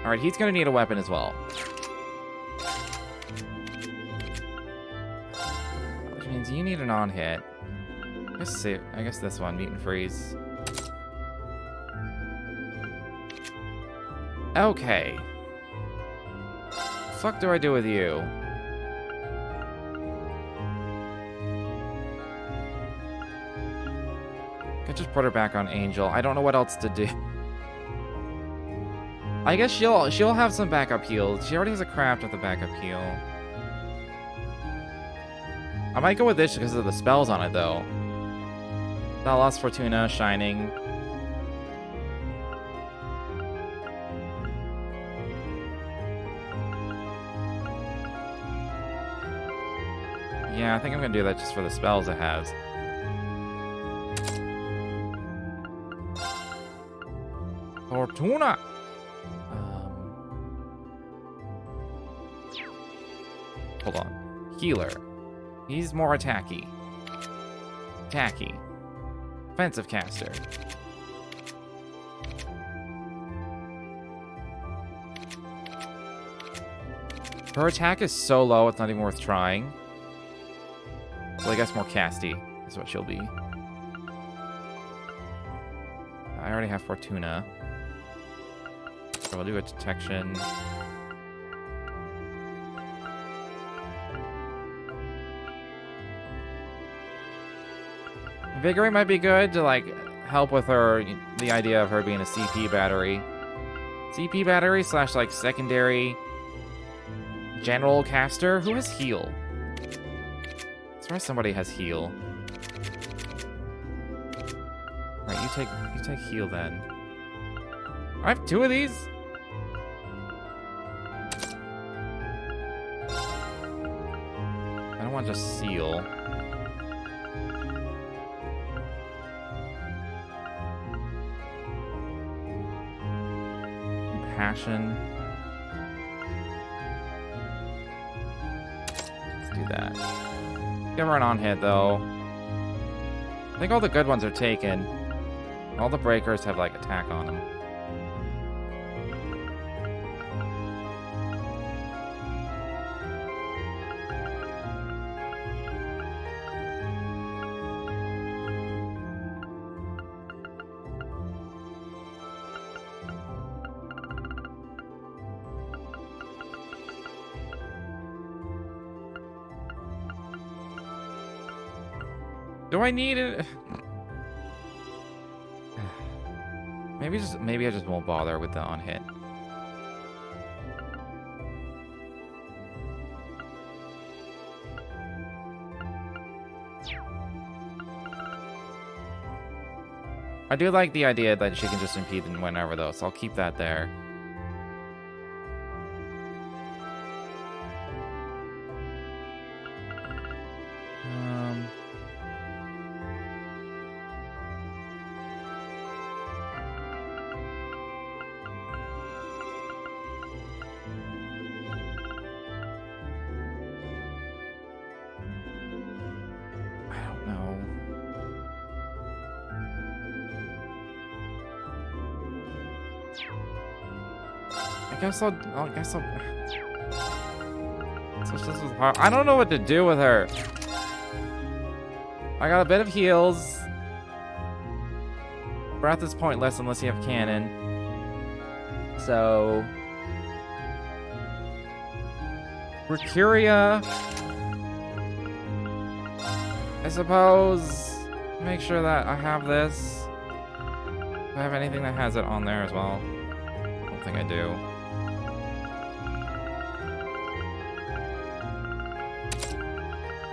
Alright, he's gonna need a weapon as well. Which means you need an on-hit. I guess this one, Meet and Freeze. Okay. Fuck do I do with you? Could just put her back on Angel. I don't know what else to do. I guess she'll have some backup heals. She already has a craft with a backup heal. I might go with this because of the spells on it though. Lost Fortuna, Shining. Yeah, I think I'm gonna do that just for the spells it has. Fortuna! Hold on. Healer. He's more attacky. Attacky. Offensive caster. Her attack is so low, it's not even worth trying. So I guess more casty is what she'll be. I already have Fortuna. So I'll do a detection. Vigorate might be good to like help with her, the idea of her being a CP battery. CP battery slash like secondary general caster. Who has heal? I swear somebody has heal. Alright, you take heal then. I have 2 of these? I don't want just seal. Compassion. that. Give her an on-hit, though. I think all the good ones are taken. All the breakers have, like, attack on them. Do I need it? Maybe I just won't bother with the on-hit. I do like the idea that she can just impede whenever, though, so I'll keep that there. I guess I'll so this was hard. I don't know what to do with her. I got a bit of heals. Breath is pointless unless you have cannon. So Mercuria, I suppose. Make sure that I have this. Do I have anything that has it on there as well? I don't think I do.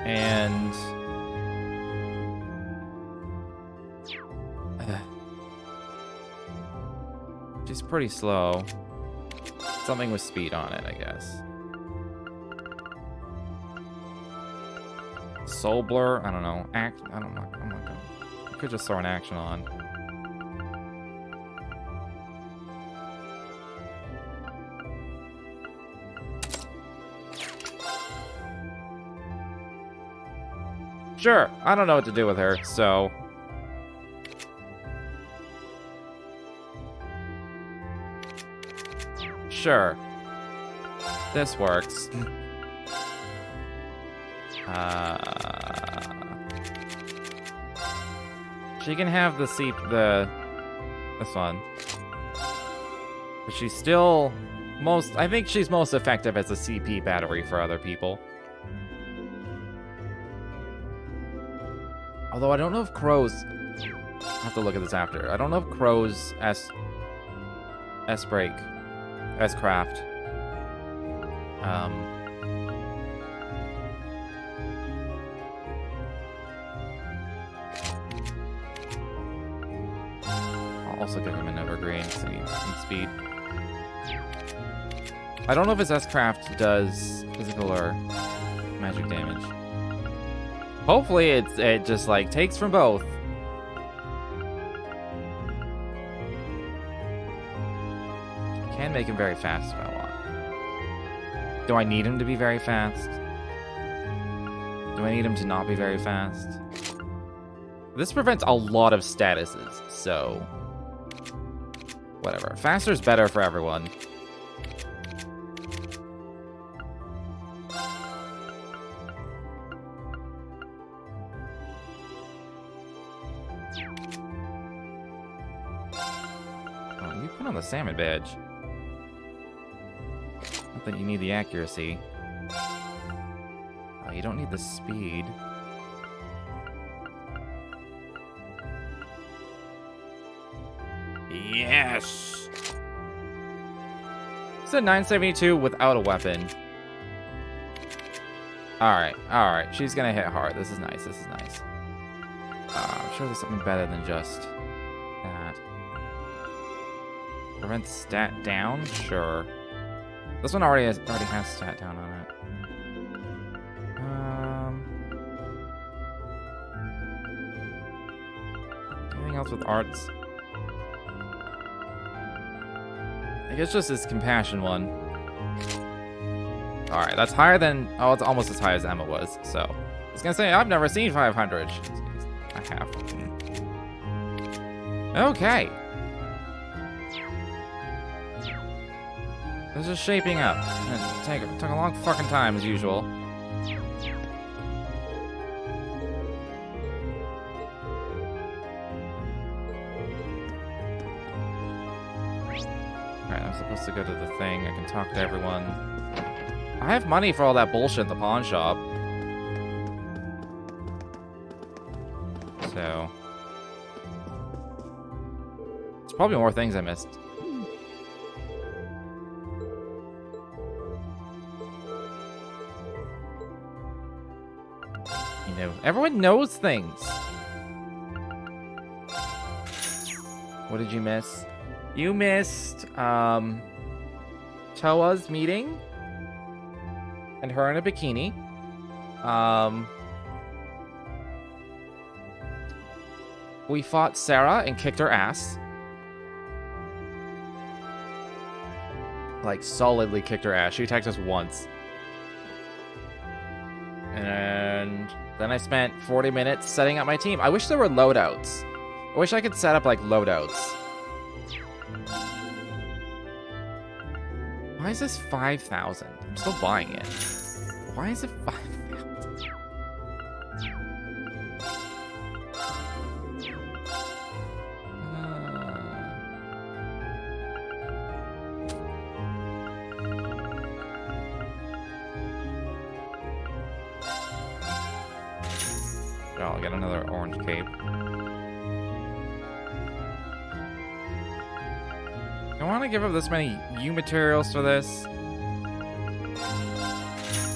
And she's pretty slow. Something with speed on it, I guess. Soul Blur, I don't know. I don't know. I'm not gonna. I could just throw an action on. Sure, I don't know what to do with her, so... Sure. This works. She can have this one. But she's still I think she's most effective as a CP battery for other people. Although I don't know if Crow's... I'll have to look at this after. I don't know if Crow's S-Break, S-Craft. I'll also give him an Evergreen so he needs speed. I don't know if his S-Craft does physical or magic damage. Hopefully it just like takes from both. I can make him very fast if I want. Do I need him to be very fast? Do I need him to not be very fast? This prevents a lot of statuses, so whatever. Faster is better for everyone. On the salmon badge. Not that you need the accuracy. Oh, you don't need the speed. Yes! It's a 972 without a weapon. Alright, alright. She's gonna hit hard. This is nice, this is nice. I'm sure there's something better than just that. Prevent stat down? Sure. This one already has stat down on it. Anything else with arts? I guess just this compassion one. Alright, that's higher than... Oh, it's almost as high as Emma was, so... I was gonna say, I've never seen 500. I have. Okay. This is shaping up. It took a long fucking time, as usual. Alright, I'm supposed to go to the thing. I can talk to everyone. I have money for all that bullshit in the pawn shop. So... There's probably more things I missed. You know, everyone knows things. What did you miss? You missed, Toa's meeting. And her in a bikini. We fought Sarah and kicked her ass. Like, solidly kicked her ass. She attacked us once. And then I spent 40 minutes setting up my team. I wish there were loadouts. I wish I could set up, like, loadouts. Why is this 5,000? I'm still buying it. Why is it 5,000? Oh, I'll get another orange cape. I want to give up this many U materials for this.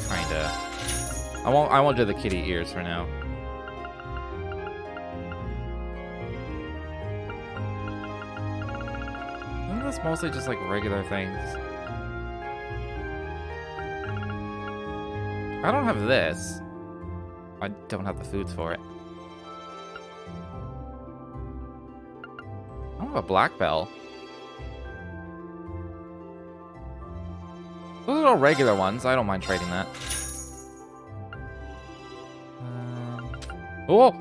Kinda. I won't do the kitty ears for now. Isn't this mostly just like regular things? I don't have this. I don't have the foods for it. I don't have a black bell. Those are all regular ones. I don't mind trading that. Oh!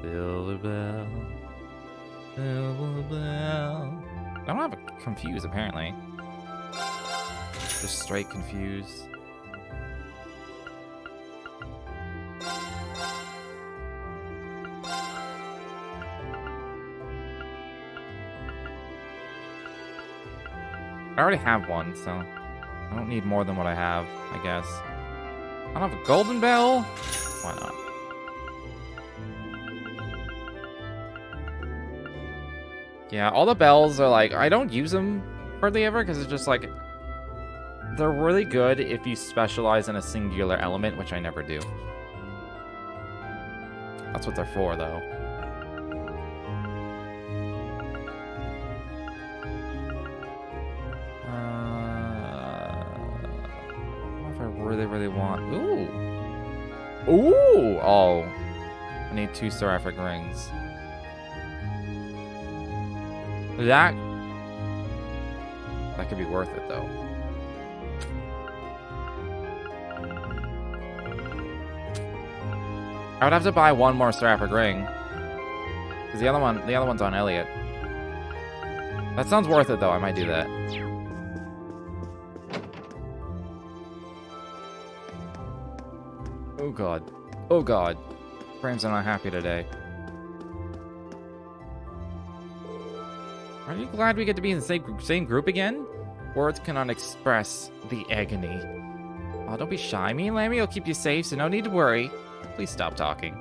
Silver bell. Silver bell. I don't have a confuse, apparently. Just straight confuse. I already have one, so I don't need more than what I have, I guess. I don't have a golden bell? Why not? Yeah, all the bells are like, I don't use them hardly ever because it's just like, they're really good if you specialize in a singular element, which I never do. That's what they're for, though. Really want. Ooh. Ooh. Oh. I need 2 seraphic rings. That could be worth it, though. I would have to buy 1 more seraphic ring. Because the other one's on Elliot. That sounds worth it, though. I might do that. Oh god. Oh god. Frames are not happy today. Are you glad we get to be in the same group again? Words cannot express the agony. Oh, don't be shy. Me and Lammy will keep you safe, so no need to worry. Please stop talking.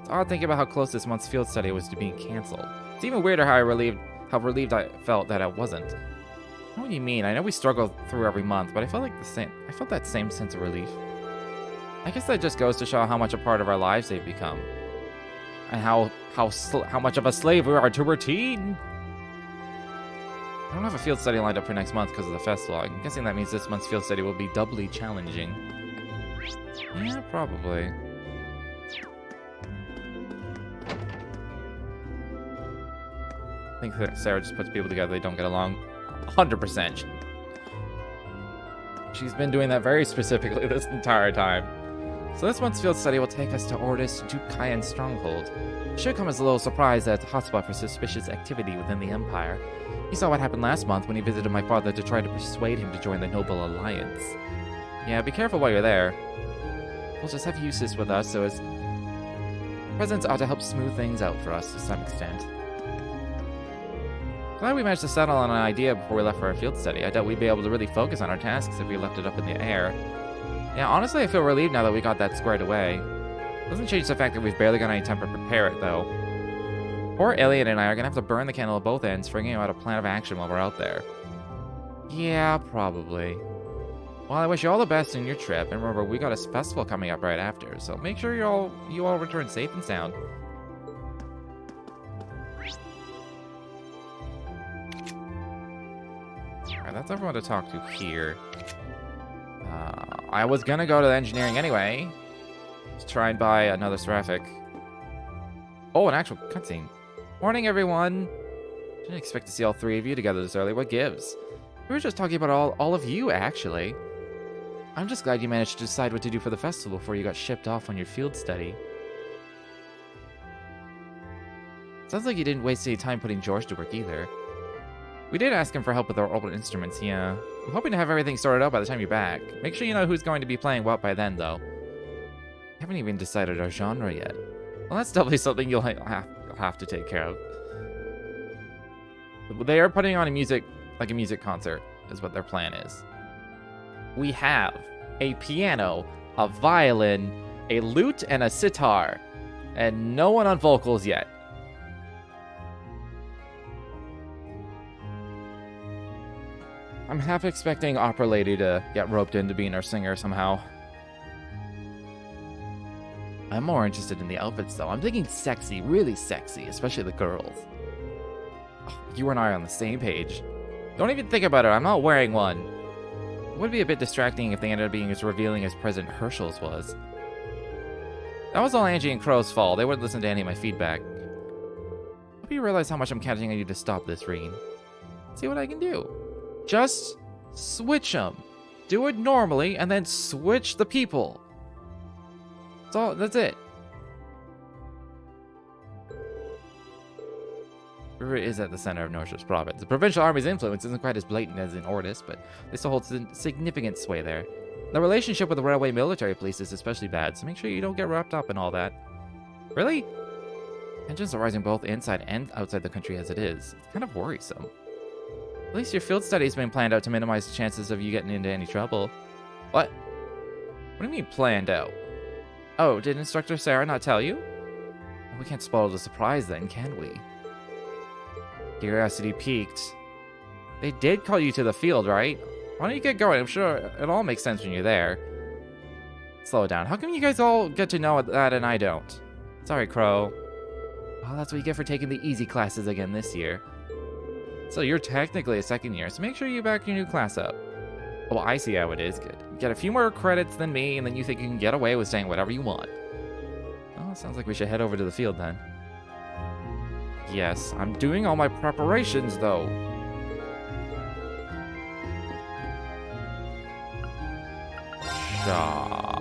It's odd thinking about how close this month's field study was to being cancelled. It's even weirder how relieved I felt that it wasn't. I know what you mean. I know we struggle through every month, but I felt that same sense of relief. I guess that just goes to show how much a part of our lives they've become, and how much of a slave we are to routine. I don't have a field study lined up for next month because of the festival. I'm guessing that means this month's field study will be doubly challenging. Yeah, probably. think that Sarah just puts people together they don't get along. 100%. She's been doing that very specifically this entire time. So this month's field study will take us to Ordis Dukayan Stronghold. It should come as a little surprise that it's a hotspot for suspicious activity within the Empire. You saw what happened last month when he visited my father to try to persuade him to join the Noble Alliance. Yeah, be careful while you're there. We'll just have Eustace with us, so his presence ought to help smooth things out for us to some extent. Glad we managed to settle on an idea before we left for our field study. I doubt we'd be able to really focus on our tasks if we left it up in the air. Yeah, honestly, I feel relieved now that we got that squared away. Doesn't change the fact that we've barely got any time to prepare it, though. Poor Elliot and I are gonna have to burn the candle at both ends, figuring out a plan of action while we're out there. Yeah, probably. Well, I wish you all the best in your trip, and remember, we got a festival coming up right after, so make sure you all return safe and sound. Alright, that's everyone to talk to here. I was gonna go to the engineering anyway, to try and buy another Seraphic. Oh, an actual cutscene. Morning, everyone. Didn't expect to see all three of you together this early. What gives? We were just talking about all of you, actually. I'm just glad you managed to decide what to do for the festival before you got shipped off on your field study. Sounds like you didn't waste any time putting George to work either. We did ask him for help with our orbital instruments, yeah. I'm hoping to have everything sorted out by the time you're back. Make sure you know who's going to be playing what by then, though. We haven't even decided our genre yet. Well, that's definitely something you'll have to take care of. They are putting on a music concert, is what their plan is. We have a piano, a violin, a lute, and a sitar. And no one on vocals yet. I'm half expecting Opera Lady to get roped into being our singer somehow. I'm more interested in the outfits, though. I'm thinking sexy, really sexy, especially the girls. Oh, you and I are on the same page. Don't even think about it, I'm not wearing one. It would be a bit distracting if they ended up being as revealing as President Herschel's was. That was all Angie and Crow's fault. They wouldn't listen to any of my feedback. Hope you realize how much I'm counting on you to stop this, Reen. See what I can do. Just switch them. Do it normally, and then switch the people. That's it. River is at the center of Norship's province. The provincial army's influence isn't quite as blatant as in Ordis, but they still hold significant sway there. The relationship with the railway military police is especially bad, so make sure you don't get wrapped up in all that. Really? Tensions are rising both inside and outside the country as it is. It's kind of worrisome. At least your field study's been planned out to minimize the chances of you getting into any trouble. What? What do you mean planned out? Oh, did Instructor Sarah not tell you? Well, we can't spoil the surprise then, can we? Curiosity piqued. They did call you to the field, right? Why don't you get going? I'm sure it all makes sense when you're there. Slow it down. How come you guys all get to know that and I don't? Sorry, Crow. Well, that's what you get for taking the easy classes again this year. So you're technically a second year, so make sure you back your new class up. Oh, I see how it is. Good. You get a few more credits than me, and then you think you can get away with saying whatever you want. Oh, sounds like we should head over to the field then. Yes, I'm doing all my preparations, though. Shaw.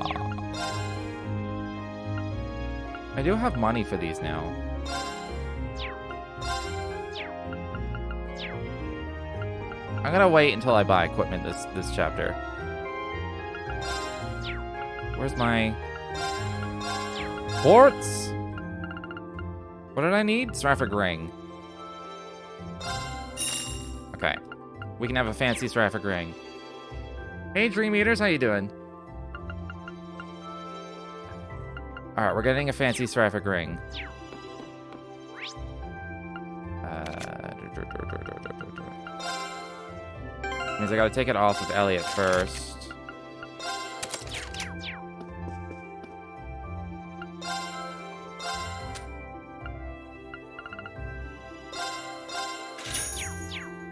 I do have money for these now. I'm gonna wait until I buy equipment this chapter. Where's my quartz? What did I need? Seraphic ring. Okay. We can have a fancy Seraphic ring. Hey, Dream Eaters, how you doing? Alright, we're getting a fancy Seraphic ring. Means I gotta take it off with Elliot first.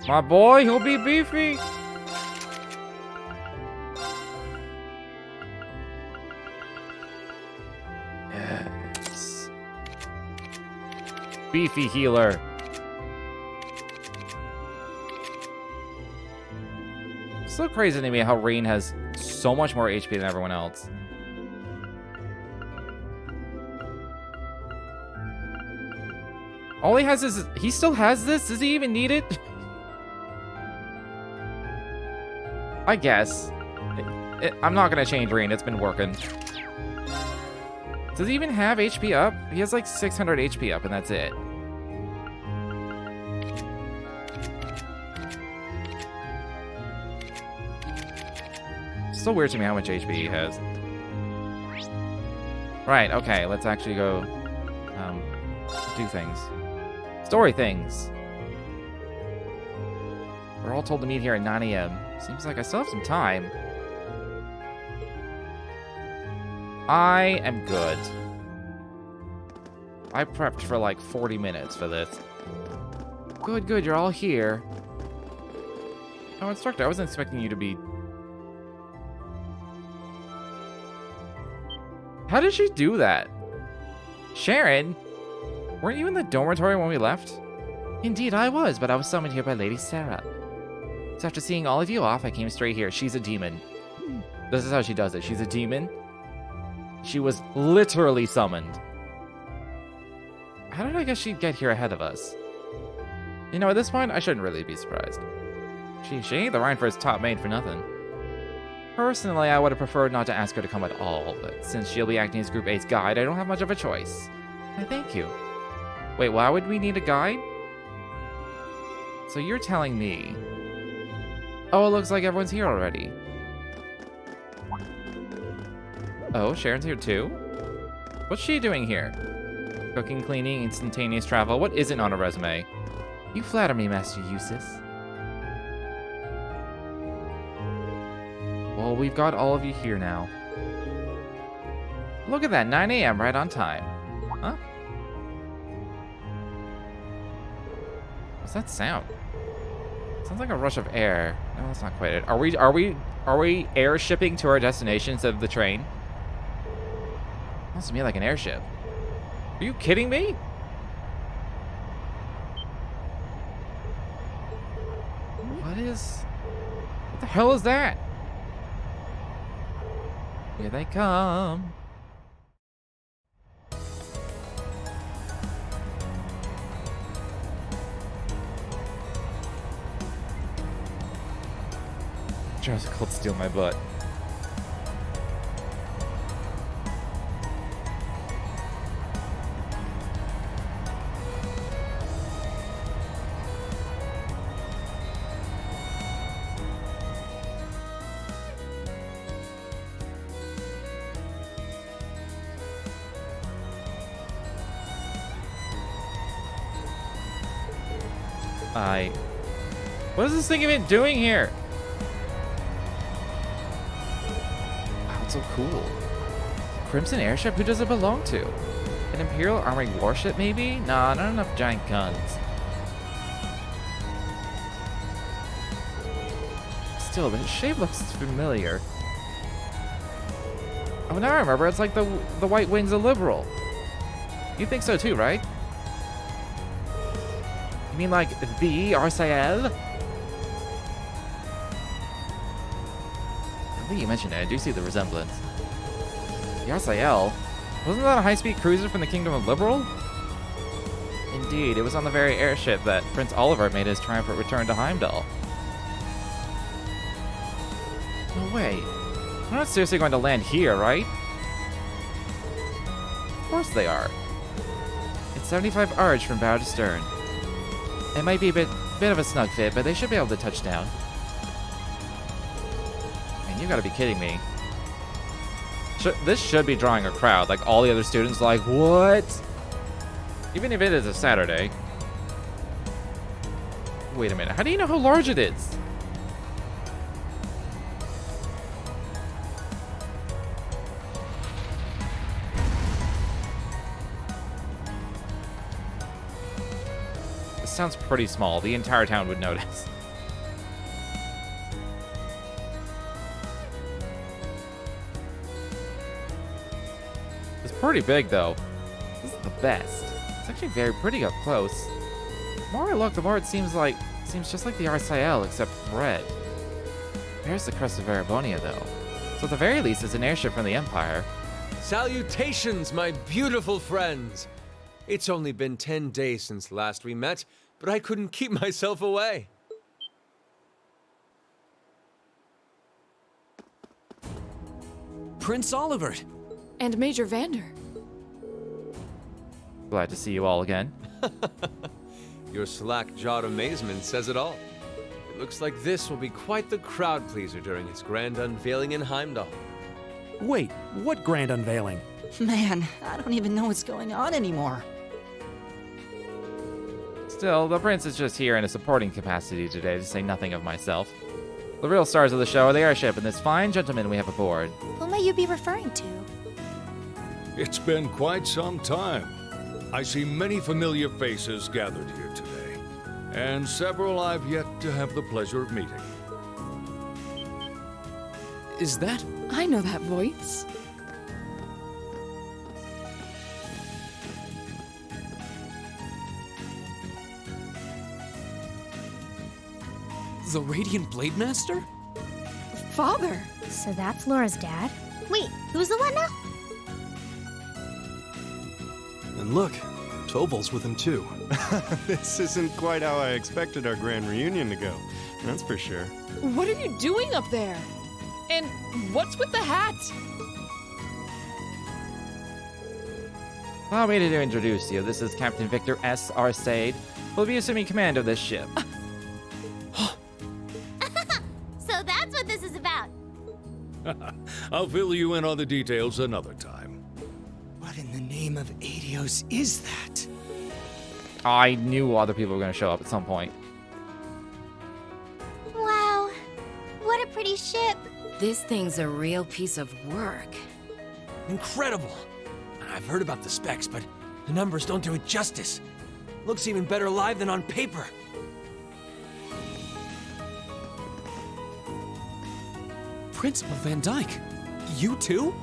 My boy, he'll be beefy. Yes. Beefy healer. So crazy to me how Rain has so much more HP than everyone else. All he has is... He still has this? Does he even need it? I guess. I'm not gonna change Rain. It's been working. Does he even have HP up? He has like 600 HP up and that's it. Still weird to me how much HP he has. Right, okay, let's actually go do things. Story things. We're all told to meet here at 9 AM. Seems like I still have some time. I am good. I prepped for like 40 minutes for this. Good, good, you're all here. Oh, instructor, I wasn't expecting you to be... How did she do that? Sharon? Weren't you in the dormitory when we left? Indeed, I was, but I was summoned here by Lady Sarah. So after seeing all of you off, I came straight here. She's a demon. This is how she does it. She's a demon. She was literally summoned. How did I guess she'd get here ahead of us? You know, at this point, I shouldn't really be surprised. She ain't the Rheinfurt's top maid for nothing. Personally, I would have preferred not to ask her to come at all, but since she'll be acting as Group 8's guide, I don't have much of a choice. I thank you. Wait, why would we need a guide? So you're telling me... Oh, it looks like everyone's here already. Oh, Sharon's here too? What's she doing here? Cooking, cleaning, instantaneous travel. What isn't on a resume? You flatter me, Master Eustace. Well, we've got all of you here now. Look at that, 9 AM, right on time. Huh? What's that sound? Sounds like a rush of air. No, that's not quite it. Are we air shipping to our destination instead of the train? Sounds to me like an airship. Are you kidding me? What the hell is that? Here they come. Tries to cold steal my butt. What is this thing even doing here? Wow, it's so cool. Crimson airship? Who does it belong to? An Imperial Army warship, maybe? Nah, not enough giant guns. Still, the shape looks familiar. Oh, now I remember. It's like the White Wings of Liberal. You think so too, right? You mean like the RCL? I think you mentioned it. I do see the resemblance. The RCL? Wasn't that a high-speed cruiser from the Kingdom of Liberal? Indeed, it was on the very airship that Prince Oliver made his triumphant return to Heimdall. No way. They're not seriously going to land here, right? Of course they are. It's 75 arch from bow to stern. It might be a bit of a snug fit, but they should be able to touch down. Man, you gotta be kidding me. This should be drawing a crowd. Like, all the other students like, what? Even if it is a Saturday. Wait a minute. How do you know how large it is? This sounds pretty small. The entire town would notice. Pretty big though. This is the best. It's actually very pretty up close. The more I look, the more it seems just like the RCL except red. There's the crest of Erebonia, though. So at the very least, it's an airship from the Empire. Salutations, my beautiful friends! It's only been 10 days since last we met, but I couldn't keep myself away. Prince Olivert! And Major Vander. Glad to see you all again. Your slack-jawed amazement says it all. It looks like this will be quite the crowd pleaser during its grand unveiling in Heimdall. Wait, what grand unveiling? Man, I don't even know what's going on anymore. Still, the prince is just here in a supporting capacity today, to say nothing of myself. The real stars of the show are the airship and this fine gentleman we have aboard. Who might you be referring to? It's been quite some time. I see many familiar faces gathered here today, and several I've yet to have the pleasure of meeting. Is that? I know that voice. The Radiant Blade Master? Father! So that's Laura's dad? Wait, who's the what now? And look, Toval's with him too. This isn't quite how I expected our grand reunion to go, that's for sure. What are you doing up there? And what's with the hat? Allow me to introduce you. This is Captain Victor S. Arcade, who will be assuming command of this ship. So that's what this is about. I'll fill you in on the details another time. What in the name of Adios is that? I knew other people were going to show up at some point. Wow, what a pretty ship. This thing's a real piece of work. Incredible! I've heard about the specs, but the numbers don't do it justice. Looks even better live than on paper. Principal Van Dyke, you too?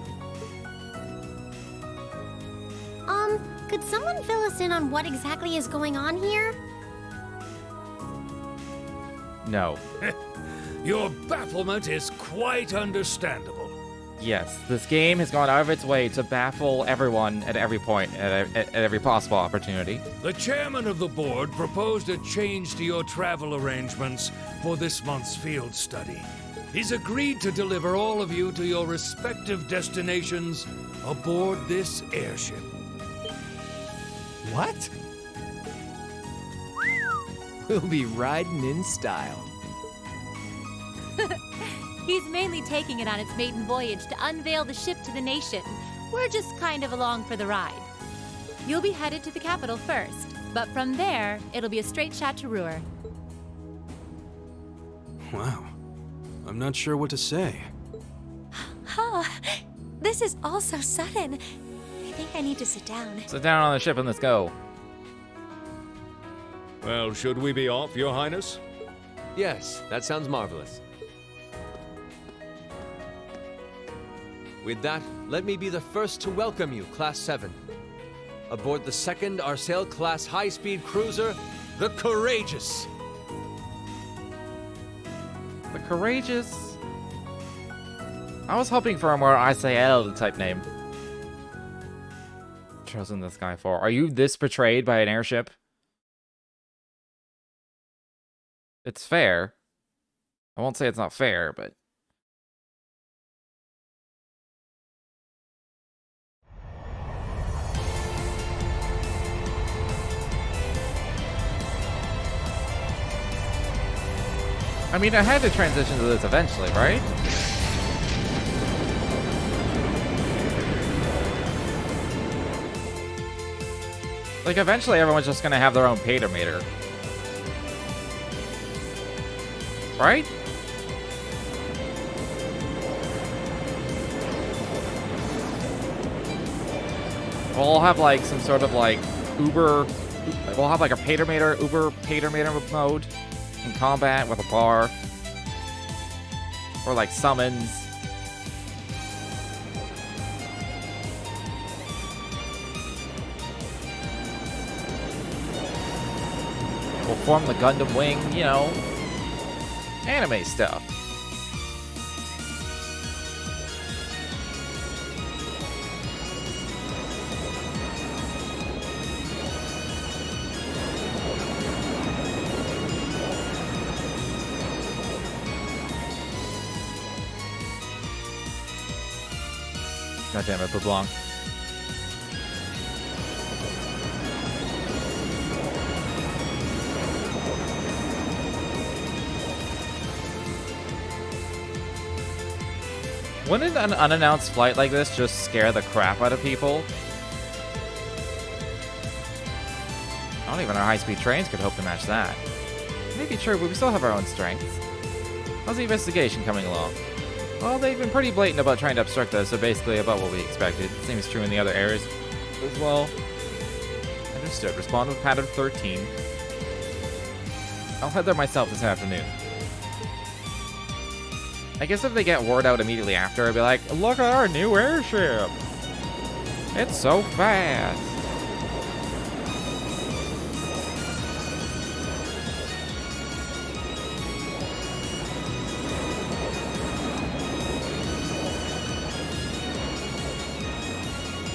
Could someone fill us in on what exactly is going on here? No. Your bafflement is quite understandable. Yes, this game has gone out of its way to baffle everyone at every point, at every possible opportunity. The chairman of the board proposed a change to your travel arrangements for this month's field study. He's agreed to deliver all of you to your respective destinations aboard this airship. What? We'll be riding in style. He's mainly taking it on its maiden voyage to unveil the ship to the nation. We're just kind of along for the ride. You'll be headed to the capital first, but from there, it'll be a straight shot to Ruhr. Wow. I'm not sure what to say. Huh. This is all so sudden. I think I need to sit down. Sit down on the ship and let's go. Well, should we be off, Your Highness? Yes, that sounds marvelous. With that, let me be the first to welcome you, Class 7. Aboard the second Arsail-class high-speed cruiser, the Courageous. The Courageous? I was hoping for a more ICL type name. Chosen this guy for. Are you this betrayed by an airship? It's fair. I won't say it's not fair, but... I mean, I had to transition to this eventually, right? Like, eventually everyone's just gonna have their own paytometer. Right? We'll all have, like, some sort of, like, Uber... We'll have, like, a paytometer, Uber paytometer mode in combat with a bar. Or, like, summons. We'll form the Gundam Wing, you know. Anime stuff. God damn it, Blanc. Wouldn't an unannounced flight like this just scare the crap out of people? Not even our high-speed trains could hope to match that. Maybe true, but we still have our own strengths. How's the investigation coming along? Well, they've been pretty blatant about trying to obstruct us, so basically about what we expected. Same is true in the other areas as well. Understood. Respond with pattern 13. I'll head there myself this afternoon. I guess if they get word out immediately after, I'd be like, look at our new airship! It's so fast!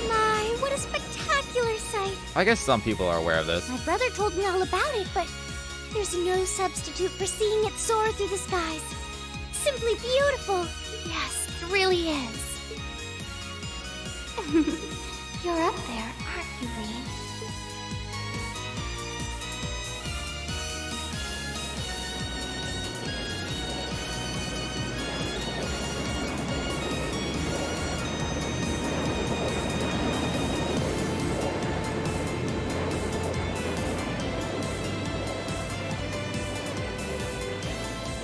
My, what a spectacular sight! I guess some people are aware of this. My brother told me all about it, but there's no substitute for seeing it soar through the skies. Simply beautiful. Yes, it really is. You're up there, aren't you, Rean?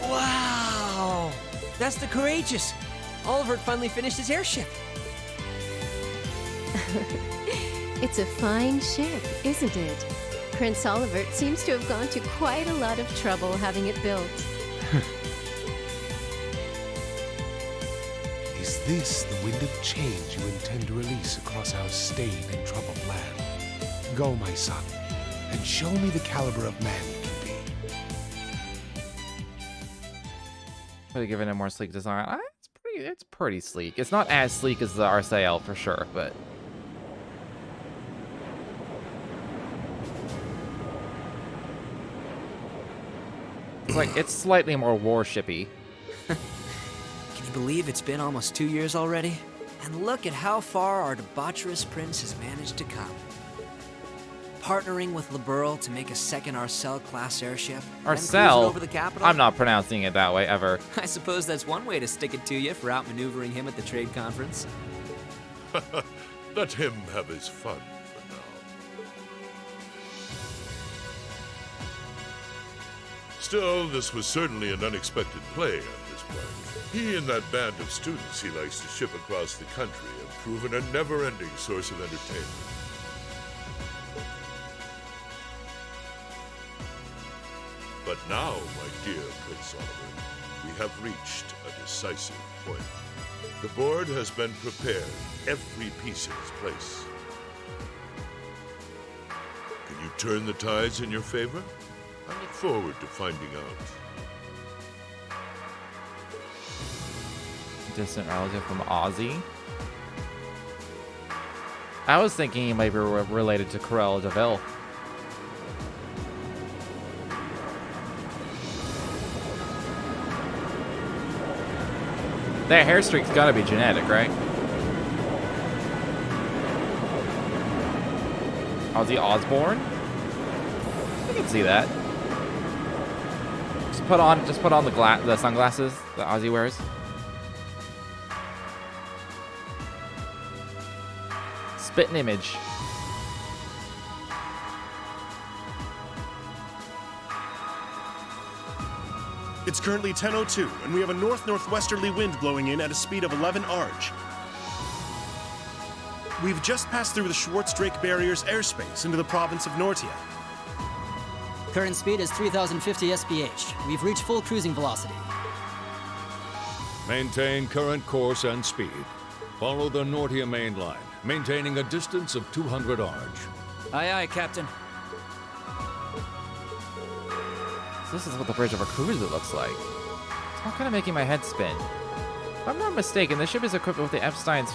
Wow! That's the Courageous! Oliver finally finished his airship. It's a fine ship, isn't it? Prince Oliver seems to have gone to quite a lot of trouble having it built. Is this the wind of change you intend to release across our stained and troubled land? Go, my son, and show me the caliber of man you can be. Could have given it more sleek design. It's pretty sleek. It's not as sleek as the RCL for sure, but it's like it's slightly more warshipy. Can you believe it's been almost 2 years already? And look at how far our debaucherous prince has managed to come. Partnering with Liberl to make a second Arcel-class airship. and cruising Arcel? over the capital? I'm not pronouncing it that way ever. I suppose that's one way to stick it to you for outmaneuvering him at the trade conference. Let him have his fun for now. Still, this was certainly an unexpected play on his part. He and that band of students he likes to ship across the country have proven a never-ending source of entertainment. But now, my dear Prince Oliver, we have reached a decisive point. The board has been prepared, every piece in its place. Can you turn the tides in your favor? I look forward to finding out. Distant relative from Ozzy. I was thinking he might be related to Corel Deville. That hair streak's gotta be genetic, right? Ozzy Osbourne? I can see that. Just put on the sunglasses that Ozzy wears. Spit an image. It's currently 10:02, and we have a north-northwesterly wind blowing in at a speed of 11 Arj. We've just passed through the Schwartz-Drake Barrier's airspace into the province of Nortia. Current speed is 3,050 SPH. We've reached full cruising velocity. Maintain current course and speed. Follow the Nortia main line, maintaining a distance of 200 Arj. Aye, aye, Captain. So this is what the bridge of a cruiser looks like. It's all kind of making my head spin. If I'm not mistaken, this ship is equipped with the Epstein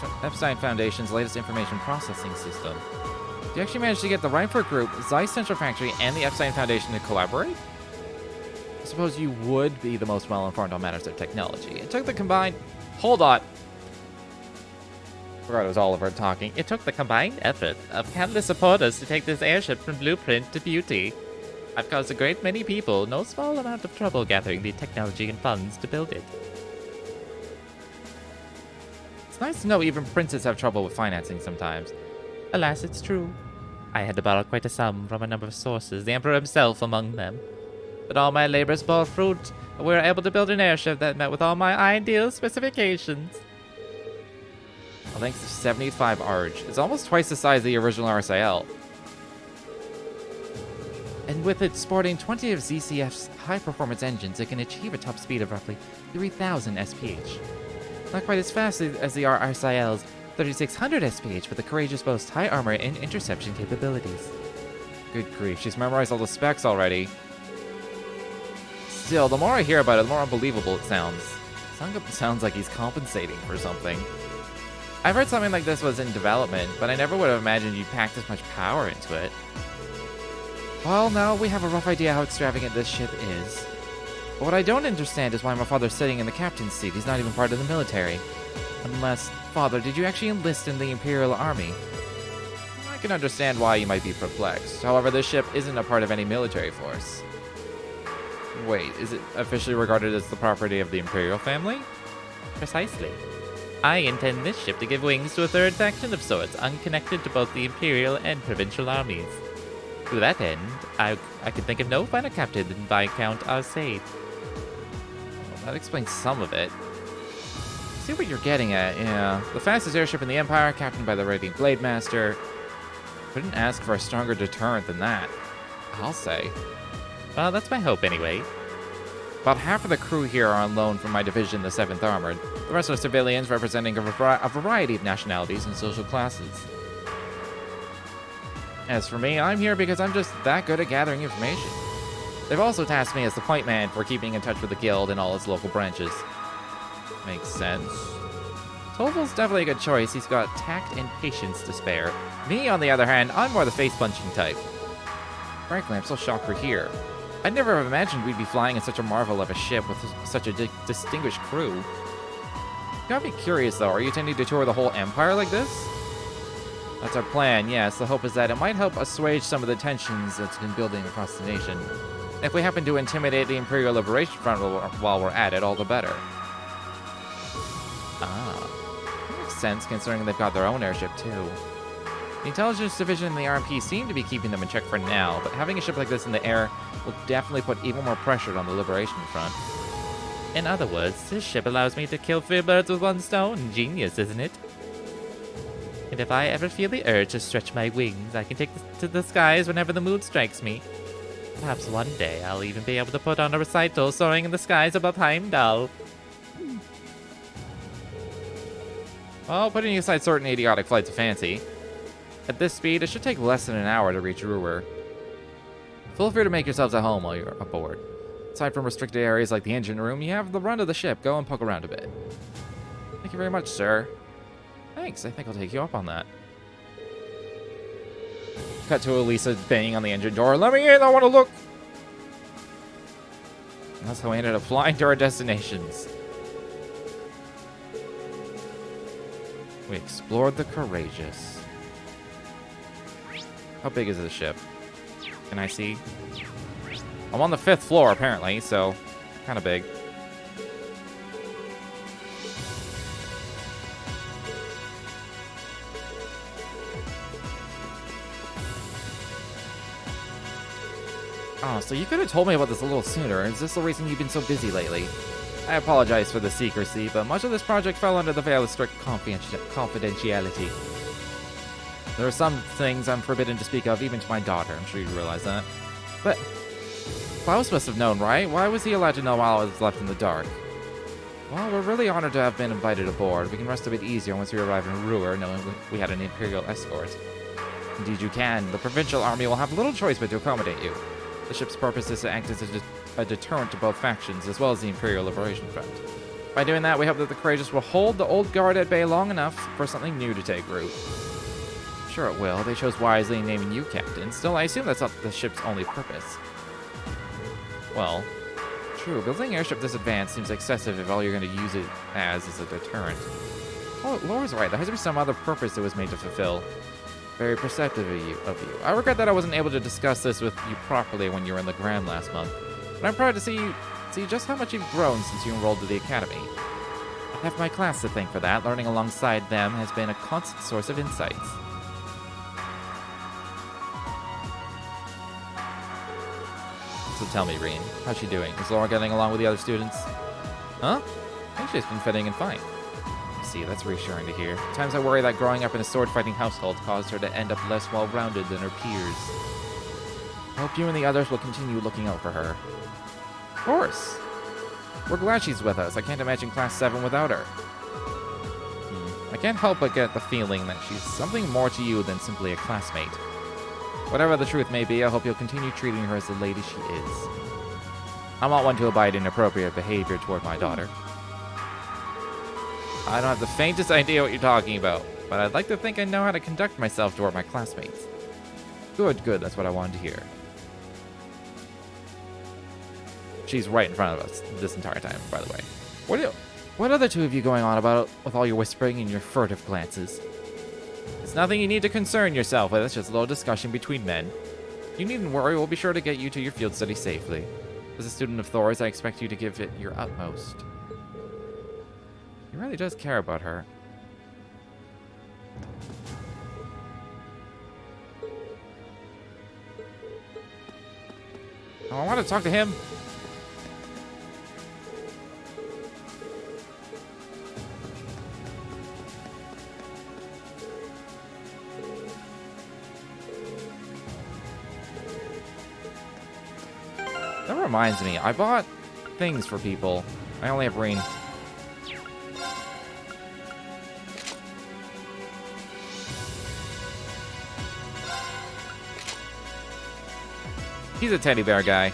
Foundation's latest information processing system. Do you actually manage to get the Reinford Group, Zeiss Central Factory, and the Epstein Foundation to collaborate? I suppose you would be the most well-informed on matters of technology. It took the combined... Hold on. forgot it was Oliver talking. It took the combined effort of countless supporters to take this airship from blueprint to beauty. I've caused a great many people no small amount of trouble gathering the technology and funds to build it. It's nice to know even princes have trouble with financing sometimes. Alas, it's true. I had to borrow quite a sum from a number of sources, the Emperor himself among them. But all my labors bore fruit, and we were able to build an airship that met with all my ideal specifications. Well, thanks to 75 Arg. It's almost twice the size of the original RSIL. And with it sporting 20 of ZCF's high-performance engines, it can achieve a top speed of roughly 3,000 SPH. Not quite as fast as the RSIL's 3,600 SPH, but the Courageous boasts high armor and interception capabilities. Good grief, she's memorized all the specs already. Still, the more I hear about it, the more unbelievable it sounds. Sounds like he's compensating for something. I've heard something like this was in development, but I never would have imagined you'd pack this much power into it. Well, now we have a rough idea how extravagant this ship is. But what I don't understand is why my father's sitting in the captain's seat. He's not even part of the military. Unless, Father, did you actually enlist in the Imperial Army? I can understand why you might be perplexed. However, this ship isn't a part of any military force. Wait, is it officially regarded as the property of the Imperial family? Precisely. I intend this ship to give wings to a third faction of sorts, unconnected to both the Imperial and Provincial armies. To that end, I can think of no finer captain than Viscount Arcade. Well, that explains some of it. See what you're getting at, yeah. The fastest airship in the Empire, captained by the Radiant Blade Master. Couldn't ask for a stronger deterrent than that, I'll say. Well, that's my hope anyway. About half of the crew here are on loan from my division, the 7th Armored. The rest are civilians representing a variety of nationalities and social classes. As for me, I'm here because I'm just that good at gathering information. They've also tasked me as the point man for keeping in touch with the guild and all its local branches. Makes sense. Toval's definitely a good choice. He's got tact and patience to spare. Me, on the other hand, I'm more the face-punching type. Frankly, I'm so shocked we're here. I'd never have imagined we'd be flying in such a marvel of a ship with such a distinguished crew. Gotta be curious, though. Are you intending to tour the whole Empire like this? That's our plan, yes. The hope is that it might help assuage some of the tensions that's been building across the nation. If we happen to intimidate the Imperial Liberation Front while we're at it, all the better. Ah. That makes sense, considering they've got their own airship, too. The intelligence division and the RMP seem to be keeping them in check for now, but having a ship like this in the air will definitely put even more pressure on the Liberation Front. In other words, this ship allows me to kill 3 birds with 1 stone. Genius, isn't it? And if I ever feel the urge to stretch my wings, I can take this to the skies whenever the mood strikes me. Perhaps one day I'll even be able to put on a recital soaring in the skies above Heimdall. Well, putting aside certain idiotic flights of fancy, at this speed, it should take less than an hour to reach Ruhr. Feel free to make yourselves at home while you're aboard. Aside from restricted areas like the engine room, you have the run of the ship. Go and poke around a bit. Thank you very much, sir. Thanks, I think I'll take you up on that. Cut to Elisa banging on the engine door. Let me in, I want to look! And that's how we ended up flying to our destinations. We explored the Courageous. How big is this ship? Can I see? I'm on the 5th floor, apparently, so kind of big. Oh, so you could have told me about this a little sooner. Is this the reason you've been so busy lately? I apologize for the secrecy, but much of this project fell under the veil of strict confidentiality. There are some things I'm forbidden to speak of, even to my daughter. I'm sure you realize that. But Klaus must have known, right? Why was he allowed to know while I was left in the dark? Well, we're really honored to have been invited aboard. We can rest a bit easier once we arrive in Ruhr, knowing we had an Imperial escort. Indeed you can. The Provincial Army will have little choice but to accommodate you. The ship's purpose is to act as a deterrent to both factions, as well as the Imperial Liberation Front. By doing that, we hope that the Courageous will hold the old guard at bay long enough for something new to take root. Sure it will. They chose wisely in naming you captain. Still, I assume that's not the ship's only purpose. Well, true. Building an airship this advanced seems excessive if all you're going to use it as is a deterrent. Oh, Laura's right. There has to be some other purpose it was made to fulfill. Very perceptive of you. I regret that I wasn't able to discuss this with you properly when you were in the Gram last month. But I'm proud to see just how much you've grown since you enrolled to the Academy. I have my class to thank for that. Learning alongside them has been a constant source of insights. So tell me, Reen, how's she doing? Is Laura getting along with the other students? Huh? I think she's been fitting in fine. I see, that's reassuring to hear. Times I worry that growing up in a sword-fighting household caused her to end up less well-rounded than her peers. I hope you and the others will continue looking out for her. Of course. We're glad she's with us. I can't imagine Class 7 without her. I can't help but get the feeling that she's something more to you than simply a classmate. Whatever the truth may be, I hope you'll continue treating her as the lady she is. I'm not one to abide inappropriate behavior toward my daughter. I don't have the faintest idea what you're talking about, but I'd like to think I know how to conduct myself toward my classmates. Good, good, that's what I wanted to hear. She's right in front of us this entire time, by the way. What are the two of you going on about with all your whispering and your furtive glances? It's nothing you need to concern yourself with, it's just a little discussion between men. You needn't worry, we'll be sure to get you to your field study safely. As a student of Thor's, I expect you to give it your utmost. He really does care about her. Oh, I want to talk to him. That reminds me, I bought things for people. I only have Reen. He's a teddy bear guy.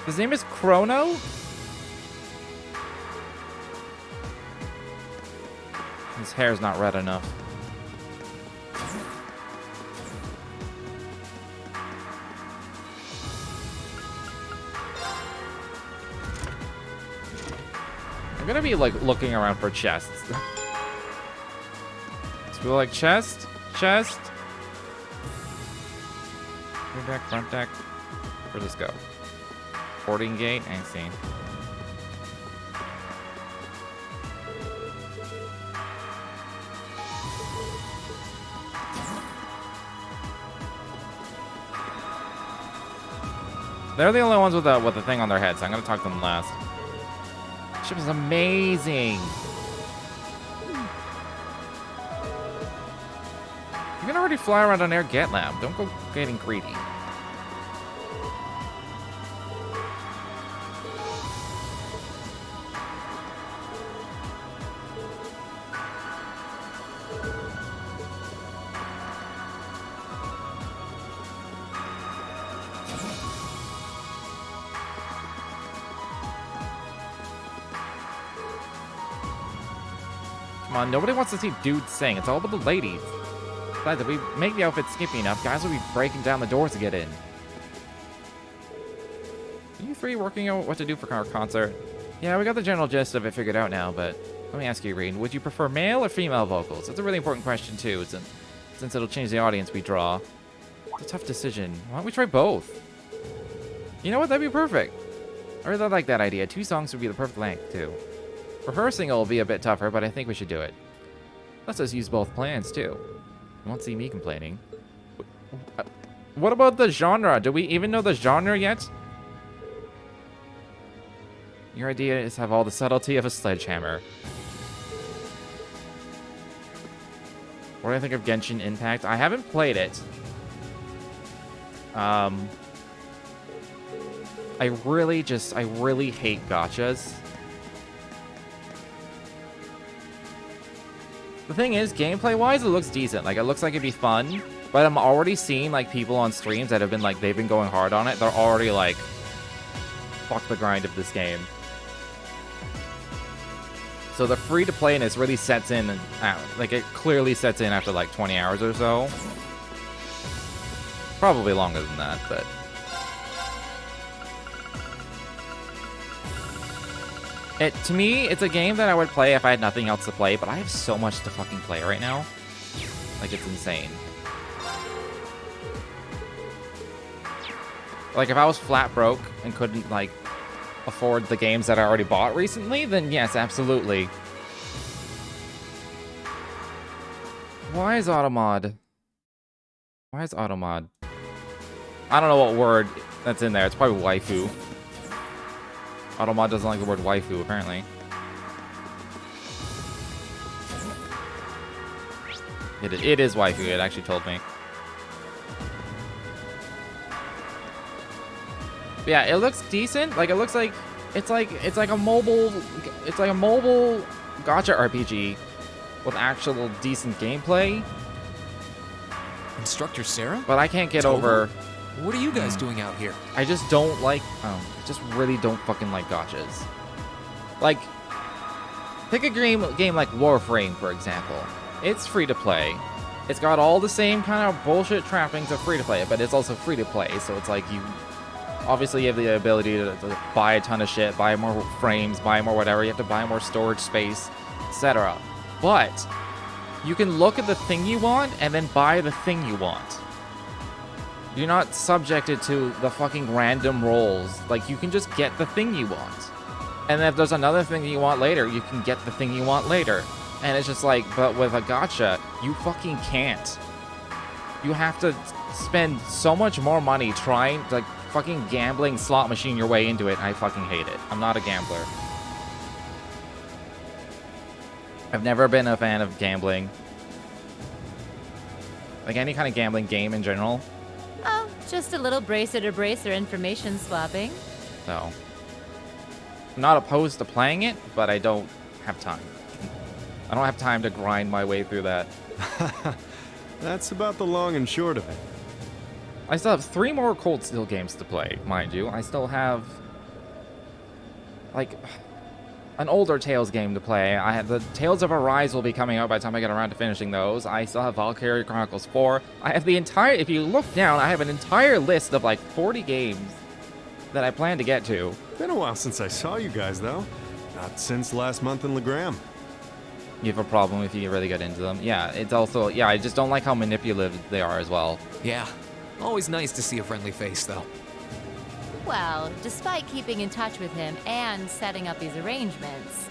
His name is Chrono? His hair's not red enough. I'm gonna be like looking around for chests. So like chest, chest. Rear deck, front deck. Where'd this go? Boarding gate, I see. They're the only ones with the thing on their head, so I'm gonna talk to them last. This ship is amazing. You can already fly around on Air Get Lab. Don't go getting greedy. Come on, nobody wants to see dudes sing. It's all about the ladies. Besides, if we make the outfit skimpy enough, guys will be breaking down the doors to get in. Are you three working out what to do for our concert? Yeah, we got the general gist of it figured out now, but let me ask you, Reen, would you prefer male or female vocals? That's a really important question, too, since it'll change the audience we draw. It's a tough decision. Why don't we try both? You know what? That'd be perfect. I really like that idea. 2 songs would be the perfect length, too. Rehearsing will be a bit tougher, but I think we should do it. Let's just use both plans, too. You won't see me complaining. What about the genre? Do we even know the genre yet? Your idea is to have all the subtlety of a sledgehammer. What do I think of Genshin Impact? I haven't played it. I really hate gachas. The thing is, gameplay-wise, it looks decent. Like, it looks like it'd be fun, but I'm already seeing, like, people on streams that have been, like, they've been going hard on it. They're already, like, fuck the grind of this game. So the free-to-playness really sets in, like, it clearly sets in after, like, 20 hours or so. Probably longer than that, but... To me, it's a game that I would play if I had nothing else to play, but I have so much to fucking play right now. Like, it's insane. Like, if I was flat broke and couldn't, like, afford the games that I already bought recently, then yes, absolutely. Why is Automod? Why is Automod? I don't know what word that's in there. It's probably waifu. Automod doesn't like the word waifu, apparently. It is waifu, it actually told me. But yeah, it looks decent. Like, it looks like it's like a mobile gacha RPG with actual decent gameplay. Instructor Sarah? But I can't get over... What are you guys doing out here? I just don't like... I just really don't fucking like gachas. Like, pick a game like Warframe, for example. It's free to play. It's got all the same kind of bullshit trappings of free to play, but it's also free to play, so it's like you... Obviously, you have the ability to buy a ton of shit, buy more frames, buy more whatever. You have to buy more storage space, etc. But you can look at the thing you want and then buy the thing you want. You're not subjected to the fucking random rolls. Like, you can just get the thing you want. And if there's another thing you want later, you can get the thing you want later. And it's just like, but with a gacha, you fucking can't. You have to spend so much more money trying, like, fucking gambling slot machine your way into it, and I fucking hate it. I'm not a gambler. I've never been a fan of gambling. Like, any kind of gambling game in general. Oh, just a little bracer-to-bracer information swapping. So, I'm not opposed to playing it, but I don't have time. I don't have time to grind my way through that. That's about the long and short of it. I still have 3 more Cold Steel games to play, mind you. I still have, like, an older Tales game to play. I have the Tales of Arise will be coming out by the time I get around to finishing those. I still have Valkyria Chronicles 4. I have the entire, if you look down, I have an entire list of like 40 games that I plan to get to. Been a while since I saw you guys, though. Not since last month in Legram. You have a problem if you really get into them. Yeah, it's also, yeah, I just don't like how manipulative they are as well. Yeah, always nice to see a friendly face, though. Well, despite keeping in touch with him and setting up these arrangements...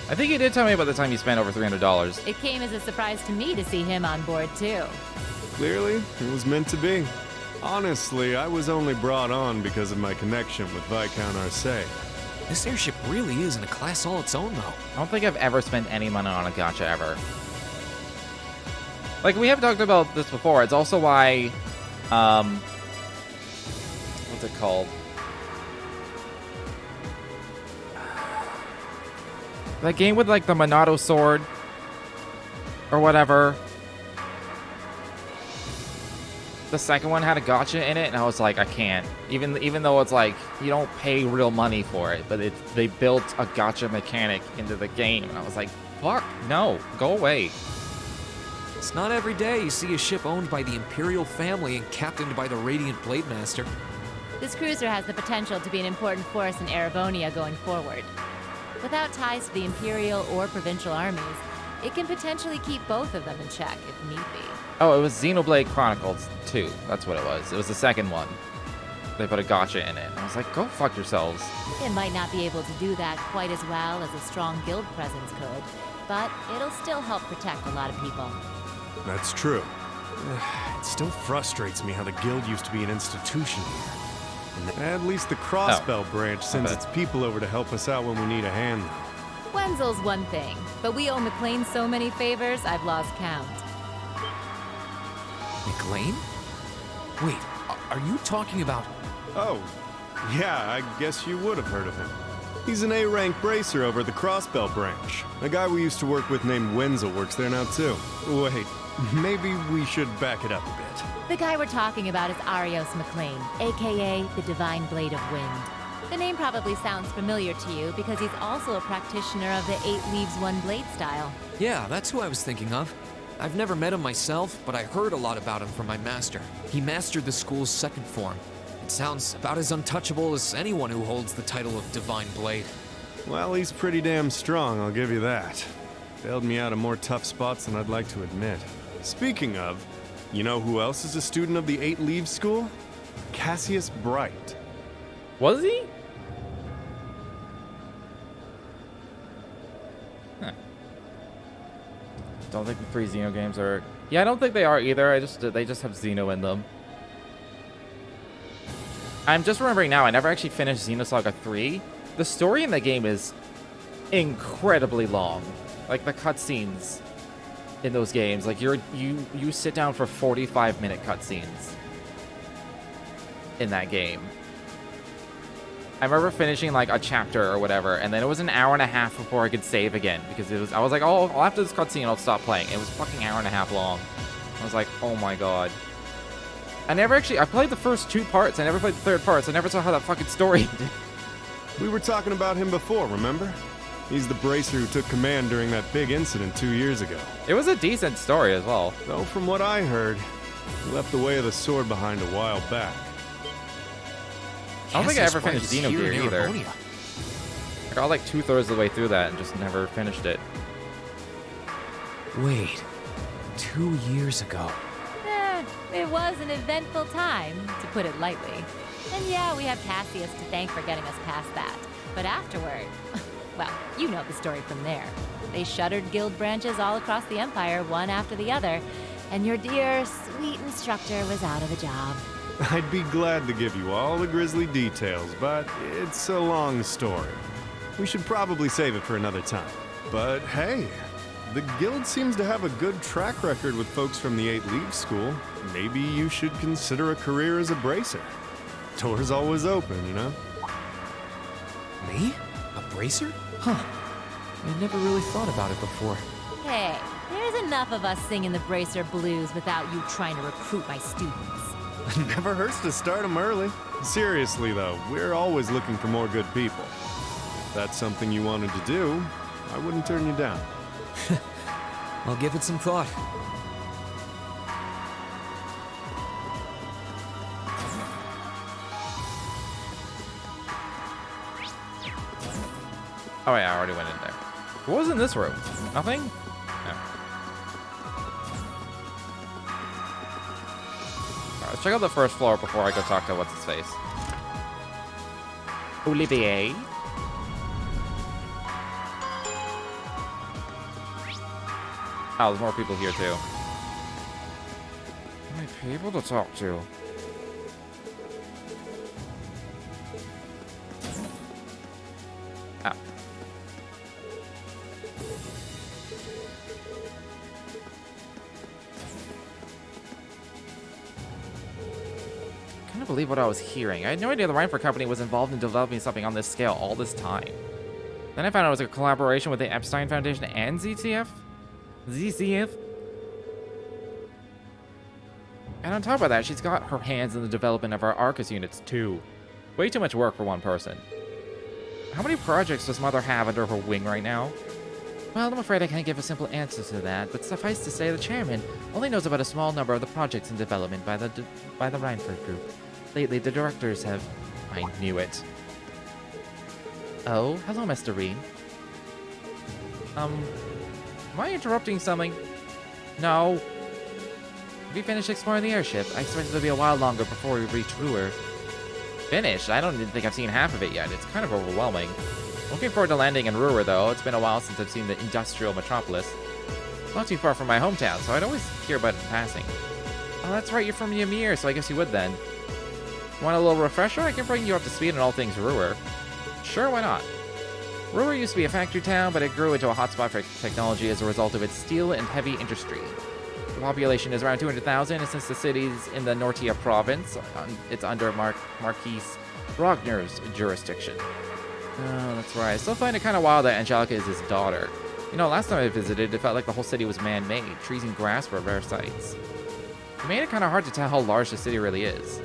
I think he did tell me about the time he spent over $300. It came as a surprise to me to see him on board, too. Clearly, it was meant to be. Honestly, I was only brought on because of my connection with Viscount Arcee. This airship really is in a class all its own, though. I don't think I've ever spent any money on a gacha ever. Like, we have talked about this before. It's also why... what's it called? That game with, like, the Monado sword or whatever. The second one had a gacha in it, and I was like, I can't. Even though it's like, you don't pay real money for it, but they built a gacha mechanic into the game, and I was like, fuck, no, go away. It's not every day you see a ship owned by the Imperial family and captained by the Radiant Blade Master. This cruiser has the potential to be an important force in Erebonia going forward. Without ties to the Imperial or Provincial armies, it can potentially keep both of them in check if need be. Oh, it was Xenoblade Chronicles 2. That's what it was. It was the second one. They put a gacha in it. I was like, go fuck yourselves. It might not be able to do that quite as well as a strong guild presence could, but it'll still help protect a lot of people. That's true. It still frustrates me how the guild used to be an institution here. And at least the Crossbell branch sends its people over to help us out when we need a hand. Wenzel's one thing, but we owe McLean so many favors, I've lost count. McLean? Wait, are you talking about... Oh, yeah, I guess you would have heard of him. He's an A-rank bracer over at the Crossbell branch. A guy we used to work with named Wenzel works there now too. Wait, maybe we should back it up a bit. The guy we're talking about is Arios McLean, aka the Divine Blade of Wind. The name probably sounds familiar to you because he's also a practitioner of the 8 Leaves 1 Blade style. Yeah, that's who I was thinking of. I've never met him myself, but I heard a lot about him from my master. He mastered the school's second form. It sounds about as untouchable as anyone who holds the title of Divine Blade. Well, he's pretty damn strong, I'll give you that. Bailed me out of more tough spots than I'd like to admit. Speaking of, you know who else is a student of the 8 Leaves School? Cassius Bright. Was he? Huh. Don't think the 3 Xeno games are... Yeah, I don't think they are either. They just have Xeno in them. I'm just remembering now, I never actually finished Xenosaga 3. The story in the game is incredibly long. Like, the cutscenes in those games, like, you sit down for 45-minute cutscenes in that game. I remember finishing, like, a chapter or whatever, and then it was an hour and a half before I could save again, because I was like, oh, after this cutscene, I'll stop playing. It was a fucking hour and a half long. I was like, oh my god. I played the first 2 parts, I never played the third part, so I never saw how that fucking story ended. We were talking about him before, remember? He's the bracer who took command during that big incident 2 years ago. It was a decent story as well. Though from what I heard, he left the way of the sword behind a while back. I don't think I ever finished Xenogear either. I got like 2/3 of the way through that and just never finished it. Wait, 2 years ago. It was an eventful time, to put it lightly. And yeah, we have Cassius to thank for getting us past that. But afterward, well, you know the story from there. They shuttered guild branches all across the Empire, one after the other, and your dear, sweet instructor was out of a job. I'd be glad to give you all the grisly details, but it's a long story. We should probably save it for another time. But hey, the guild seems to have a good track record with folks from the 8 Leaves School. Maybe you should consider a career as a bracer. Door's always open, you know? Me? A bracer? Huh. I never really thought about it before. Hey, there's enough of us singing the bracer blues without you trying to recruit my students. Never hurts to start them early. Seriously though, we're always looking for more good people. If that's something you wanted to do, I wouldn't turn you down. I'll give it some thought. Oh yeah, I already went in there. What was in this room? Nothing? No. Alright, let's check out the first floor before I go talk to what's-his-face. Olivier? Oh, there's more people here too. How many people to talk to? Ah. I couldn't believe what I was hearing. I had no idea the Reinford Company was involved in developing something on this scale all this time. Then I found out it was a collaboration with the Epstein Foundation and ZCF? ZCF? And on top of that, she's got her hands in the development of our Arcus units too. Way too much work for one person. How many projects does Mother have under her wing right now? Well, I'm afraid I can't give a simple answer to that, but suffice to say the chairman only knows about a small number of the projects in development by the Reinford Group. Lately, the directors have... I knew it. Oh, hello, Mr. Reed. Am I interrupting something? No. Have you finished exploring the airship? I expect it'll be a while longer before we reach Ruhr. Finished? I don't even think I've seen half of it yet. It's kind of overwhelming. Looking forward to landing in Ruhr, though. It's been a while since I've seen the industrial metropolis. Not too far from my hometown, so I'd always hear about it in passing. Oh, that's right, you're from Ymir, so I guess you would then. Want a little refresher? I can bring you up to speed on all things Ruhr. Sure, why not? Ruhr used to be a factory town, but it grew into a hotspot for technology as a result of its steel and heavy industry. The population is around 200,000, and since the city's in the Nortia province, it's under Marquis Rogner's jurisdiction. Oh, that's right. I still find it kind of wild that Angelica is his daughter. You know, last time I visited, it felt like the whole city was man-made. Trees and grass were rare sights. It made it kind of hard to tell how large the city really is.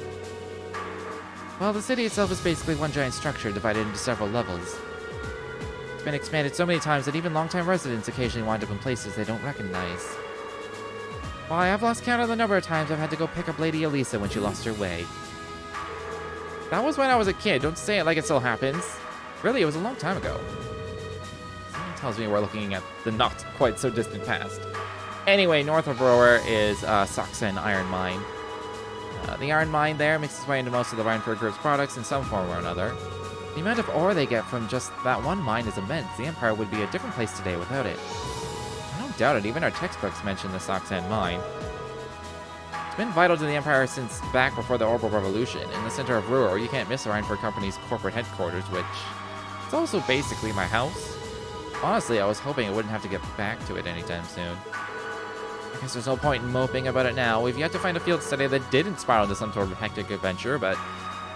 Well, the city itself is basically one giant structure divided into several levels. It's been expanded so many times that even longtime residents occasionally wind up in places they don't recognize. Well, I have lost count of the number of times I've had to go pick up Lady Elisa when she lost her way. That was when I was a kid. Don't say it like it still happens. Really, it was a long time ago. Someone tells me we're looking at the not quite so distant past. Anyway, north of Rower is Soxen Iron Mine. The iron mine there makes its way into most of the Rhineford Group's products in some form or another. The amount of ore they get from just that one mine is immense. The Empire would be a different place today without it. I don't doubt it. Even our textbooks mention the Soxen Mine. It's been vital to the Empire since back before the Orbital Revolution. In the center of Ruhr, you can't miss the Rhineford Company's corporate headquarters, which is also basically my house. Honestly, I was hoping I wouldn't have to get back to it anytime soon. I guess there's no point in moping about it now. We've yet to find a field study that didn't spiral into some sort of hectic adventure, but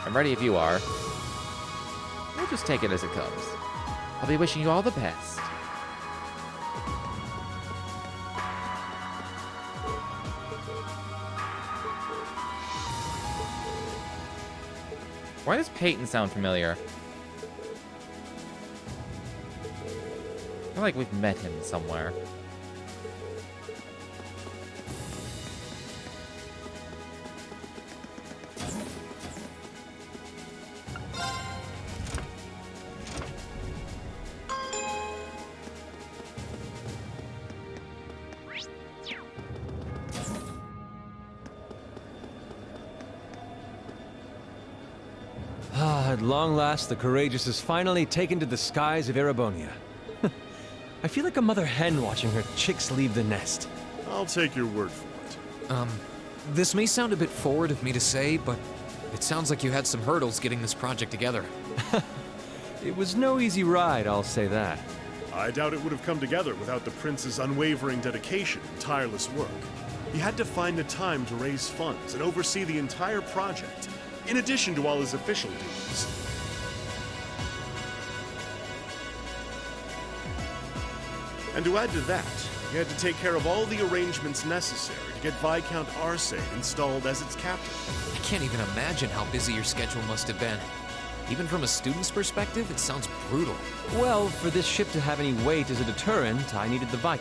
I'm ready if you are. We'll just take it as it comes. I'll be wishing you all the best. Why does Peyton sound familiar? I feel like we've met him somewhere. At long last, the Courageous is finally taken to the skies of Erebonia. I feel like a mother hen watching her chicks leave the nest. I'll take your word for it. This may sound a bit forward of me to say, but it sounds like you had some hurdles getting this project together. It was no easy ride, I'll say that. I doubt it would have come together without the Prince's unwavering dedication and tireless work. He had to find the time to raise funds and oversee the entire project, in addition to all his official duties. And to add to that, he had to take care of all the arrangements necessary to get Viscount Arcade installed as its captain. I can't even imagine how busy your schedule must have been. Even from a student's perspective, it sounds brutal. Well, for this ship to have any weight as a deterrent, I needed the Viscount.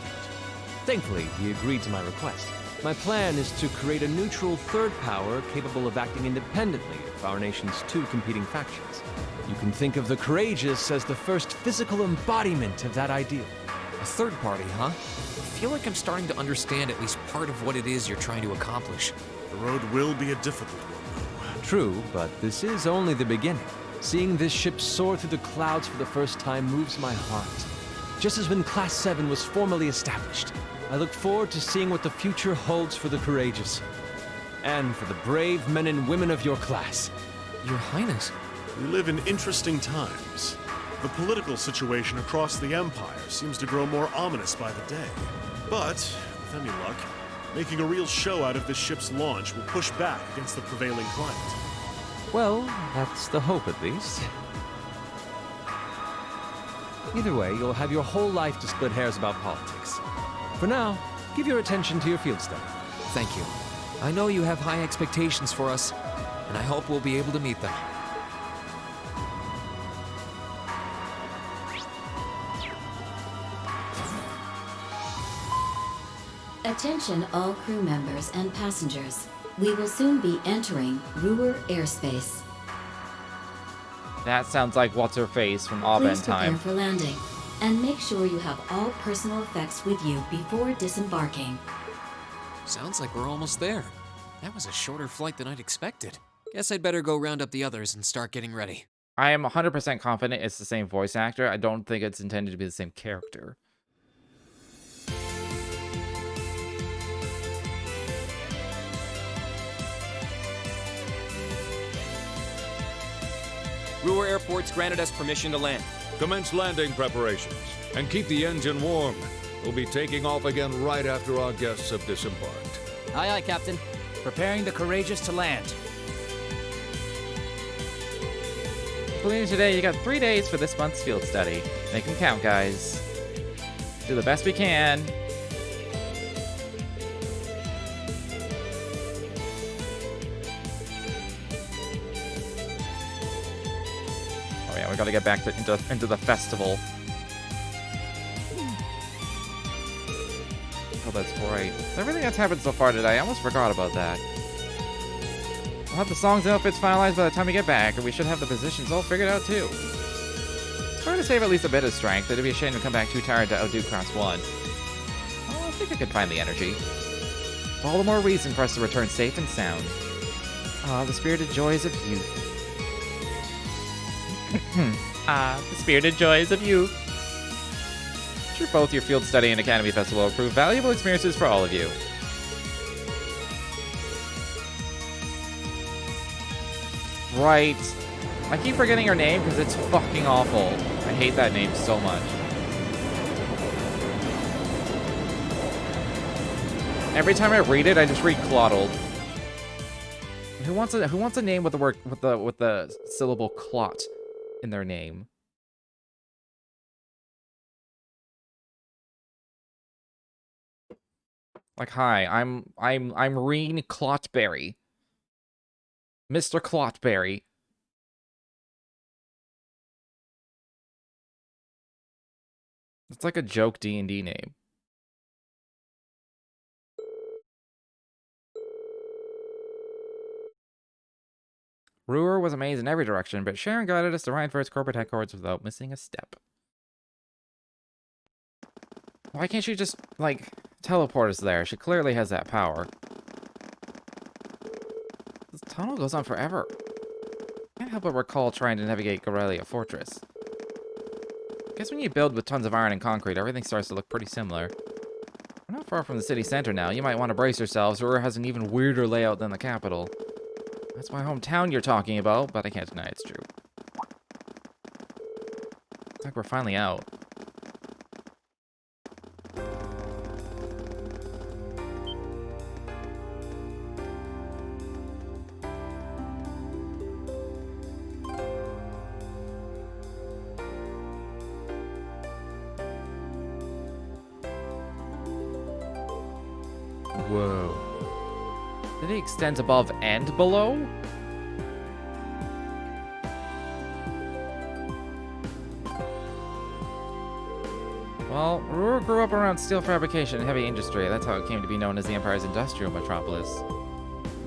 Thankfully, he agreed to my request. My plan is to create a neutral third power capable of acting independently of our nation's two competing factions. You can think of the Courageous as the first physical embodiment of that ideal. A third party, huh? I feel like I'm starting to understand at least part of what it is you're trying to accomplish. The road will be a difficult one, though. True, but this is only the beginning. Seeing this ship soar through the clouds for the first time moves my heart. Just as when Class 7 was formally established, I look forward to seeing what the future holds for the Courageous. And for the brave men and women of your class. Your Highness. We live in interesting times. The political situation across the Empire seems to grow more ominous by the day. But, with any luck, making a real show out of this ship's launch will push back against the prevailing climate. Well, that's the hope at least. Either way, you'll have your whole life to split hairs about politics. For now, give your attention to your field study. Thank you. I know you have high expectations for us, and I hope we'll be able to meet them. Attention all crew members and passengers. We will soon be entering Ruhr airspace. That sounds like What's-Her-Face from All Please Been Time. prepare for landing, and make sure you have all personal effects with you before disembarking. Sounds like we're almost there. That was a shorter flight than I'd expected. Guess I'd better go round up the others and start getting ready. I am 100% confident it's the same voice actor. I don't think it's intended to be the same character. Ruhr Airport's granted us permission to land. Commence landing preparations, and keep the engine warm. We'll be taking off again right after our guests have disembarked. Aye, aye, Captain. Preparing the Courageous to land. Completing today, you got 3 days for this month's field study. Make them count, guys. Do the best we can. Oh yeah, we gotta get back into the festival. Oh, that's right. Everything that's happened so far today, I almost forgot about that. We'll have the songs and outfits finalized by the time we get back, and we should have the positions all figured out too. It's fair to save at least a bit of strength. It'd be a shame to come back too tired to outdo Class 1. Oh, I think I could find the energy. All the more reason for us to return safe and sound. Ah, the spirited joys of youth. The spirited joys of youth. I'm sure both your field study and academy festival will prove valuable experiences for all of you. Right. I keep forgetting her name because it's fucking awful. I hate that name so much. Every time I read it, I just read clottled. Who wants a name with the syllable clot in their name? Like, hi, I'm Reen Clotberry. Mr. Clotberry. It's like a joke D&D name. Ruhr was a maze in every direction, but Sharon guided us to Reinford's corporate headquarters without missing a step. Why can't she just, like, teleport us there? She clearly has that power. This tunnel goes on forever. Can't help but recall trying to navigate Gorelia Fortress. I guess when you build with tons of iron and concrete, everything starts to look pretty similar. We're not far from the city center now. You might want to brace yourselves. Ruhr has an even weirder layout than the capital. That's my hometown you're talking about, but I can't deny it's true. Looks like we're finally out. Whoa. The city extends above and below? Well, Ruhr grew up around steel fabrication and heavy industry. That's how it came to be known as the Empire's industrial metropolis.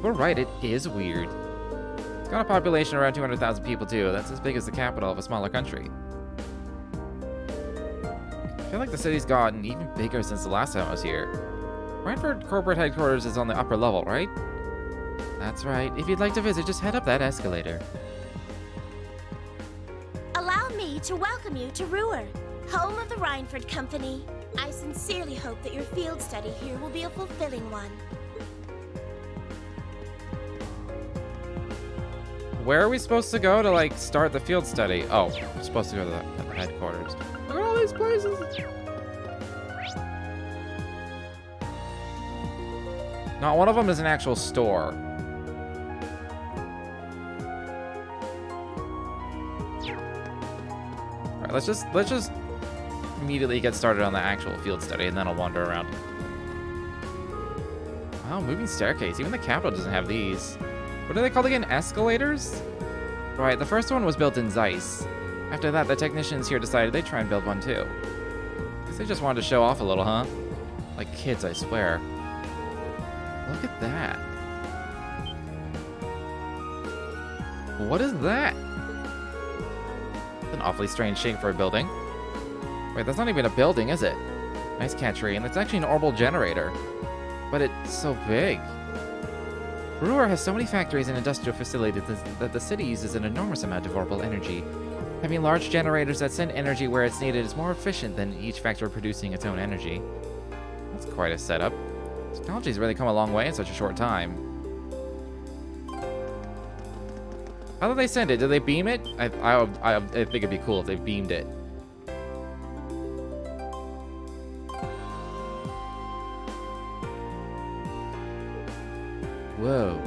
We're right, it is weird. It's got a population of around 200,000 people too. That's as big as the capital of a smaller country. I feel like the city's gotten even bigger since the last time I was here. Reinford corporate headquarters is on the upper level, right? That's right. If you'd like to visit, just head up that escalator. Allow me to welcome you to Ruhr, home of the Reinford Company. I sincerely hope that your field study here will be a fulfilling one. Where are we supposed to go to, like, start the field study? Oh, we're supposed to go to the headquarters. Look at all these places! Not one of them is an actual store. Alright, let's just immediately get started on the actual field study, and then I'll wander around. Wow, moving staircase. Even the capital doesn't have these. What are they called again? Escalators? Right, the first one was built in Zeiss. After that, the technicians here decided they'd try and build one too. Guess they just wanted to show off a little, huh? Like kids, I swear. Look at that. What is that? It's an awfully strange shape for a building. Wait, that's not even a building, is it? Nice catchery, and it's actually an orbital generator. But it's so big. Ruhr has so many factories and industrial facilities that the city uses an enormous amount of orbital energy. Having large generators that send energy where it's needed is more efficient than each factory producing its own energy. That's quite a setup. Technology's really come a long way in such a short time. How did they send it? Did they beam it? I think it'd be cool if they beamed it. Whoa.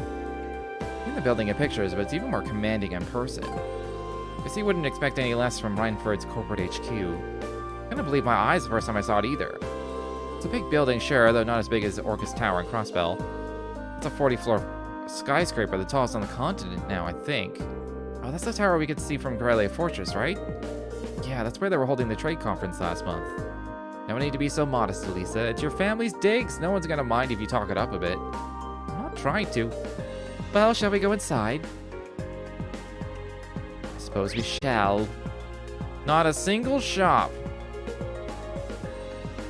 I've seen the building in pictures, but it's even more commanding in person. Guess you wouldn't expect any less from Rhineford's corporate HQ. I couldn't believe my eyes the first time I saw it either. It's a big building, sure, though not as big as Orcus Tower and Crossbell. It's a 40-floor skyscraper, the tallest on the continent now, I think. Oh, that's the tower we could see from Corellia Fortress, right? Yeah, that's where they were holding the trade conference last month. No need to be so modest, Elisa. It's your family's digs. No one's gonna mind if you talk it up a bit. I'm not trying to. Well, shall we go inside? I suppose we shall. Not a single shop.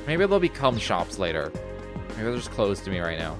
Maybe there'll become shops later. Maybe they're just closed to me right now.